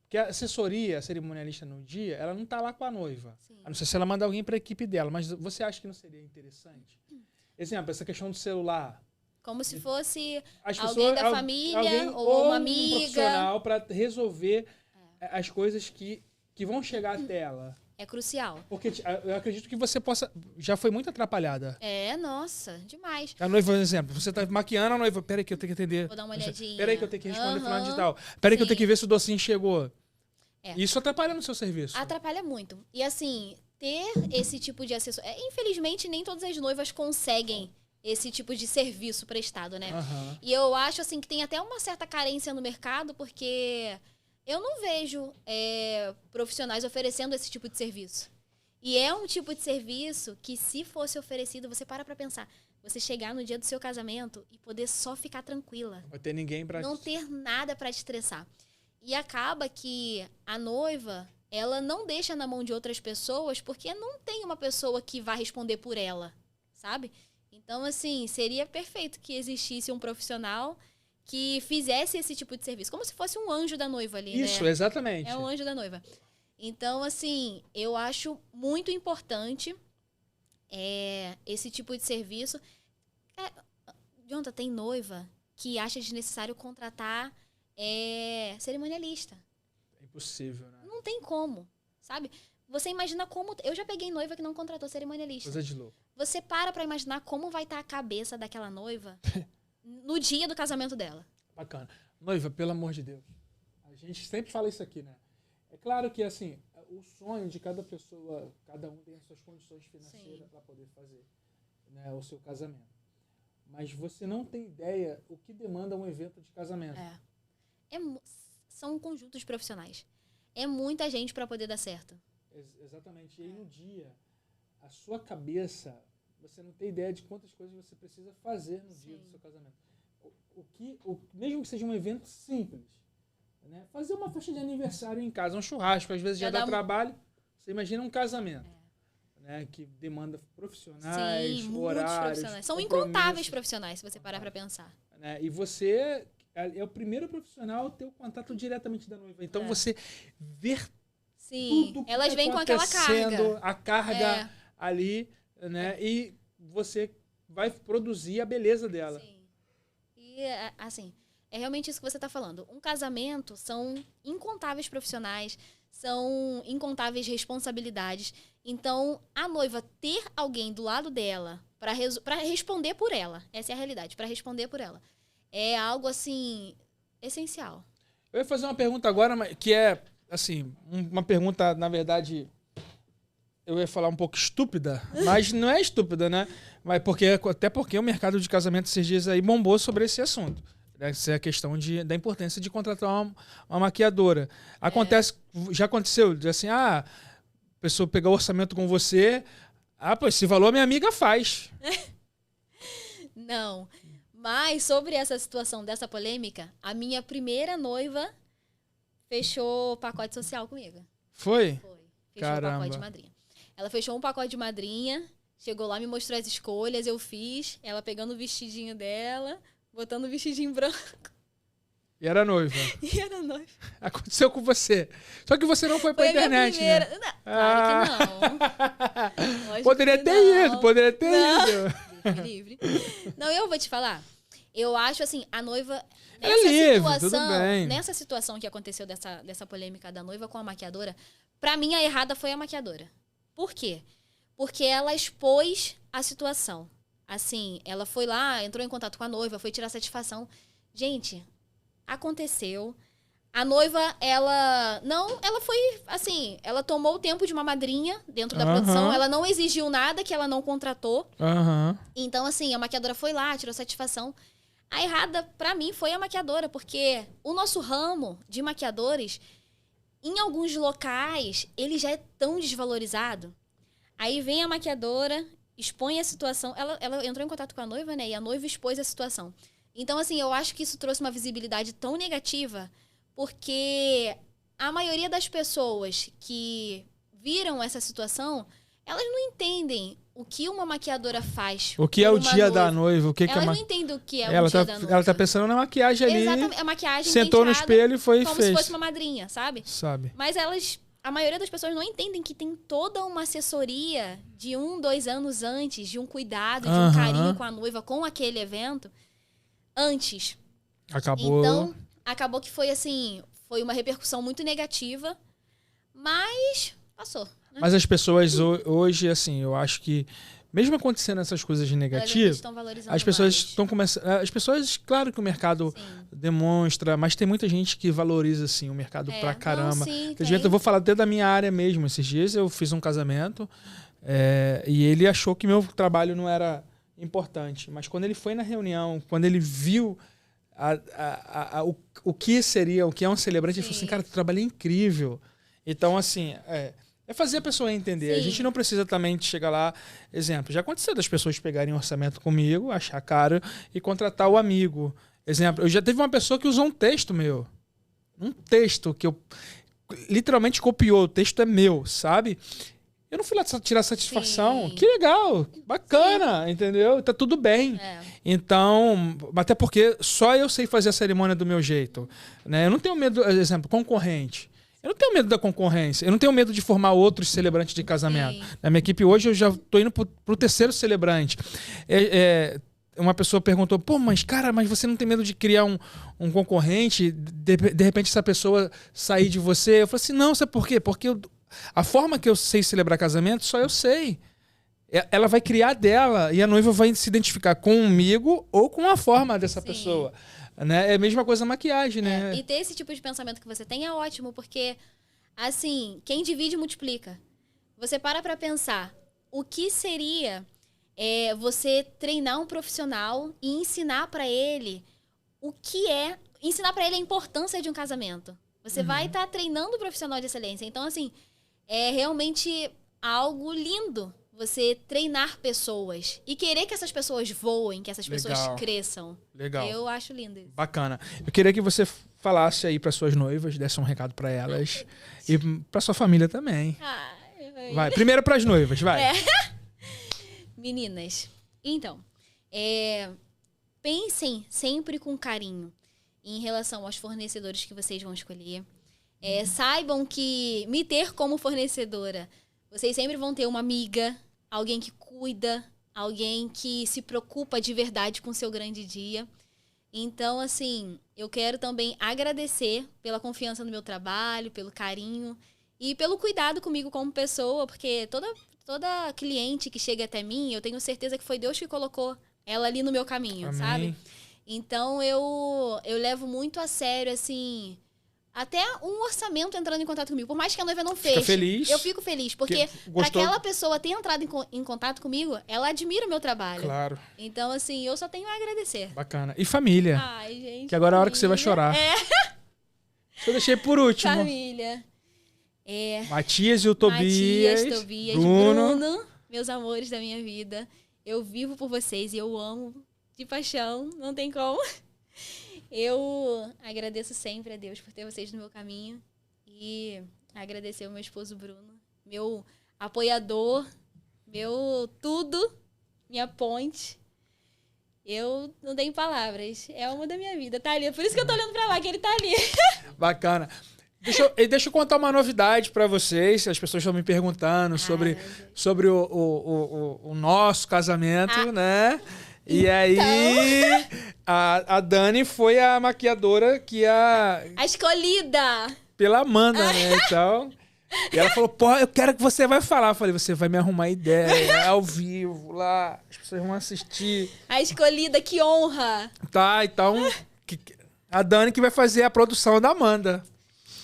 Porque a assessoria, a cerimonialista no dia, ela não tá lá com a noiva. Sim. A não ser se ela manda alguém para a equipe dela. Mas você acha que não seria interessante? Exemplo, essa questão do celular. Como se fosse alguém pessoas, da família ou uma amiga. Um profissional para resolver as coisas que vão chegar até ela. É crucial. Porque eu acredito que você já foi muito atrapalhada. Nossa, demais. A noiva, por exemplo, você tá maquiando a noiva. Peraí que eu tenho que atender. Vou dar uma olhadinha. Peraí que eu tenho que responder fulano de tal. Peraí que eu tenho que ver se o docinho chegou. Isso atrapalha no seu serviço. Atrapalha muito. E assim, ter esse tipo de assessoria... infelizmente, nem todas as noivas conseguem esse tipo de serviço prestado, né? Uhum. E eu acho assim que tem até uma certa carência no mercado, porque eu não vejo profissionais oferecendo esse tipo de serviço. E é um tipo de serviço que, se fosse oferecido, você para pra pensar. Você chegar no dia do seu casamento e poder só ficar tranquila. Não vai ter ninguém pra... Não ter nada pra te estressar. E acaba que a noiva, ela não deixa na mão de outras pessoas porque não tem uma pessoa que vai responder por ela, sabe? Então, assim, seria perfeito que existisse um profissional que fizesse esse tipo de serviço. Como se fosse um anjo da noiva ali, Isso, né? exatamente. É um anjo da noiva. Então, assim, eu acho muito importante esse tipo de serviço. Jonathan, tem noiva que acha desnecessário contratar cerimonialista. É impossível, né? Não tem como, sabe? Você imagina como... Eu já peguei noiva que não contratou cerimonialista. Coisa de louco. Você para imaginar como vai estar a cabeça daquela noiva no dia do casamento dela. Bacana. Noiva, pelo amor de Deus. A gente sempre fala isso aqui, né? É claro que, assim, o sonho de cada pessoa, cada um tem as suas condições financeiras para poder fazer, né, o seu casamento. Mas você não tem ideia o que demanda um evento de casamento. São conjuntos profissionais. É muita gente para poder dar certo. Exatamente. E aí no dia, a sua cabeça, você não tem ideia de quantas coisas você precisa fazer no dia do seu casamento. Mesmo que seja um evento simples, né? Fazer uma festa de aniversário em casa, um churrasco, às vezes já dá trabalho. Você imagina um casamento, né? Que demanda profissionais, horários. Profissionais. São incontáveis profissionais, se você parar para pensar. Né? E você é o primeiro profissional a ter o contato diretamente da noiva. Então você ver tudo que elas vêm com aquela carga. A carga ali, né? E você vai produzir a beleza dela. Sim. E, assim, é realmente isso que você está falando. Um casamento são incontáveis profissionais, são incontáveis responsabilidades. Então, a noiva ter alguém do lado dela para responder por ela, essa é a realidade, para responder por ela, é algo, assim, essencial. Eu ia fazer uma pergunta agora, que é, assim, uma pergunta, na verdade, eu ia falar um pouco estúpida, mas não é estúpida, né? Mas até porque o mercado de casamento esses dias aí bombou sobre esse assunto. Essa é a questão da importância de contratar uma maquiadora. Já aconteceu, assim, a pessoa pegar o orçamento com você, esse valor minha amiga faz. Não, mas sobre essa situação dessa polêmica, a minha primeira noiva fechou pacote social comigo. Foi? Foi. Fechou Caramba. o pacote de madrinha. Ela fechou um pacote de madrinha, chegou lá, me mostrou as escolhas, eu fiz, ela pegando o vestidinho dela, botando o vestidinho branco. E era noiva. E era noiva. Aconteceu com você. Só que você não foi pra internet, né? Não, claro que não. Poderia ter ido. Livre. Não, eu vou te falar. Eu acho, assim, a noiva... Nessa situação que aconteceu dessa polêmica da noiva com a maquiadora, pra mim a errada foi a maquiadora. Por quê? Porque ela expôs a situação. Assim, ela foi lá, entrou em contato com a noiva, foi tirar satisfação. Gente, aconteceu. A noiva, ela foi, assim, ela tomou o tempo de uma madrinha dentro da produção, ela não exigiu nada que ela não contratou. Então, assim, a maquiadora foi lá, tirou satisfação. A errada, pra mim, foi a maquiadora, porque o nosso ramo de maquiadores, em alguns locais, ele já é tão desvalorizado. Aí vem a maquiadora, expõe a situação. Ela entrou em contato com a noiva, né? E a noiva expôs a situação. Então, assim, eu acho que isso trouxe uma visibilidade tão negativa, porque a maioria das pessoas que viram essa situação, elas não entendem o que uma maquiadora faz. O que é o dia da noiva? Elas não entendem o que é o dia da noiva. Ela tá pensando na maquiagem ali. Exatamente. A maquiagem sentou no espelho e foi e fez. Como se fosse uma madrinha, sabe? Mas a maioria das pessoas não entendem que tem toda uma assessoria de 2 anos antes, de um cuidado, de um carinho com a noiva, com aquele evento, antes. Então, acabou que foi assim, foi uma repercussão muito negativa, mas passou. Mas as pessoas hoje, assim, eu acho que, mesmo acontecendo essas coisas negativas, as pessoas estão começando... As pessoas, claro que o mercado demonstra, mas tem muita gente que valoriza, assim, o mercado pra caramba. Eu vou falar até da minha área mesmo. Esses dias eu fiz um casamento e ele achou que meu trabalho não era importante. Mas quando ele foi na reunião, quando ele viu o que é um celebrante, ele falou assim, cara, teu trabalho é incrível. Então, assim... É fazer a pessoa entender. Sim. A gente não precisa também de chegar lá... Exemplo, já aconteceu das pessoas pegarem um orçamento comigo, achar caro e contratar o amigo. Exemplo, eu já teve uma pessoa que usou um texto meu. Um texto que eu literalmente copiou. O texto é meu, sabe? Eu não fui lá tirar satisfação. Sim. Que legal, bacana, entendeu? Tá tudo bem. É. Então, até porque só eu sei fazer a cerimônia do meu jeito. Né? Eu não tenho medo, exemplo, concorrente. Eu não tenho medo da concorrência. Eu não tenho medo de formar outros celebrantes de casamento. Sim. Na minha equipe hoje eu já tô indo pro terceiro celebrante. Uma pessoa perguntou, pô, mas você não tem medo de criar um concorrente? De repente essa pessoa sair de você? Eu falei assim, não, sabe por quê? Porque a forma que eu sei celebrar casamento, só eu sei. Ela vai criar dela e a noiva vai se identificar comigo ou com a forma dessa Sim. pessoa. Né? É a mesma coisa a maquiagem, né? E ter esse tipo de pensamento que você tem é ótimo, porque, assim, quem divide multiplica. Você para pensar, o que seria você treinar um profissional e ensinar para ele ensinar para ele a importância de um casamento. Você vai estar treinando o profissional de excelência. Então, assim, é realmente algo lindo você treinar pessoas e querer que essas pessoas voem, que essas pessoas cresçam. Legal. Eu acho lindo isso. Bacana. Eu queria que você falasse aí para suas noivas, desse um recado para elas e para sua família também. Vai, primeiro para as noivas, vai. Meninas, então, pensem sempre com carinho em relação aos fornecedores que vocês vão escolher. Saibam que me ter como fornecedora, vocês sempre vão ter uma amiga, alguém que cuida, alguém que se preocupa de verdade com o seu grande dia. Então, assim, eu quero também agradecer pela confiança no meu trabalho, pelo carinho e pelo cuidado comigo como pessoa, porque toda cliente que chega até mim, eu tenho certeza que foi Deus que colocou ela ali no meu caminho, Amém. sabe? Então, eu levo muito a sério, assim... Até um orçamento entrando em contato comigo. Por mais que a noiva não feche. Fica feliz. Eu fico feliz. Porque para aquela pessoa ter entrado em contato comigo, ela admira o meu trabalho. Claro. Então, assim, eu só tenho a agradecer. Bacana. E família. Ai, gente. Que agora é a hora que você vai chorar. Eu deixei por último. Família. Matias e Tobias, Bruno, meus amores da minha vida. Eu vivo por vocês e eu amo de paixão. Não tem como. Eu agradeço sempre a Deus por ter vocês no meu caminho e agradecer ao meu esposo Bruno, meu apoiador, meu tudo, minha ponte. Eu não tenho palavras, é uma da minha vida, tá ali. Por isso que eu tô olhando pra lá, que ele tá ali. Bacana. Deixa eu contar uma novidade pra vocês. As pessoas estão me perguntando sobre o nosso casamento, né? E aí, a Dani foi a maquiadora que a escolhida! Pela Amanda, né? Então, e ela falou, pô, eu quero que você vai falar. Eu falei, você vai me arrumar ideia, ao vivo, lá, as pessoas vão assistir. A escolhida, que honra! Tá, então, a Dani que vai fazer a produção da Amanda.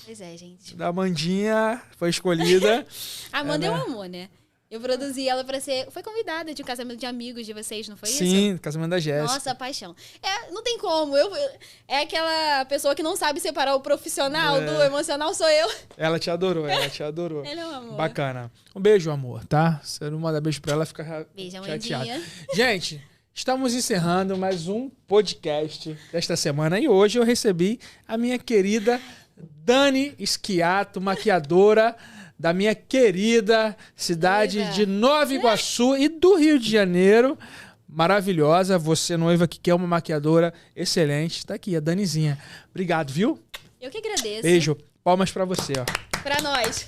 Pois é, gente. Da Amandinha, foi escolhida. A Amanda é um amor, né? Eu produzi ela pra ser... Foi convidada de um casamento de amigos de vocês, não foi isso? Sim, casamento da Jéssica. Nossa, paixão. Não tem como. É aquela pessoa que não sabe separar o profissional do emocional, sou eu. Ela te adorou, ela te adorou. Ela é um amor. Bacana. Um beijo, amor, tá? Se eu não mandar beijo pra ela, fica beijo, chateada. Amandinha. Gente, estamos encerrando mais um podcast desta semana. E hoje eu recebi a minha querida Dani Schiato, maquiadora da minha querida cidade de Nova Iguaçu e do Rio de Janeiro. Maravilhosa. Você, noiva, que quer uma maquiadora excelente. Tá aqui, a Danizinha. Obrigado, viu? Eu que agradeço. Beijo. Palmas pra você, ó. Pra nós.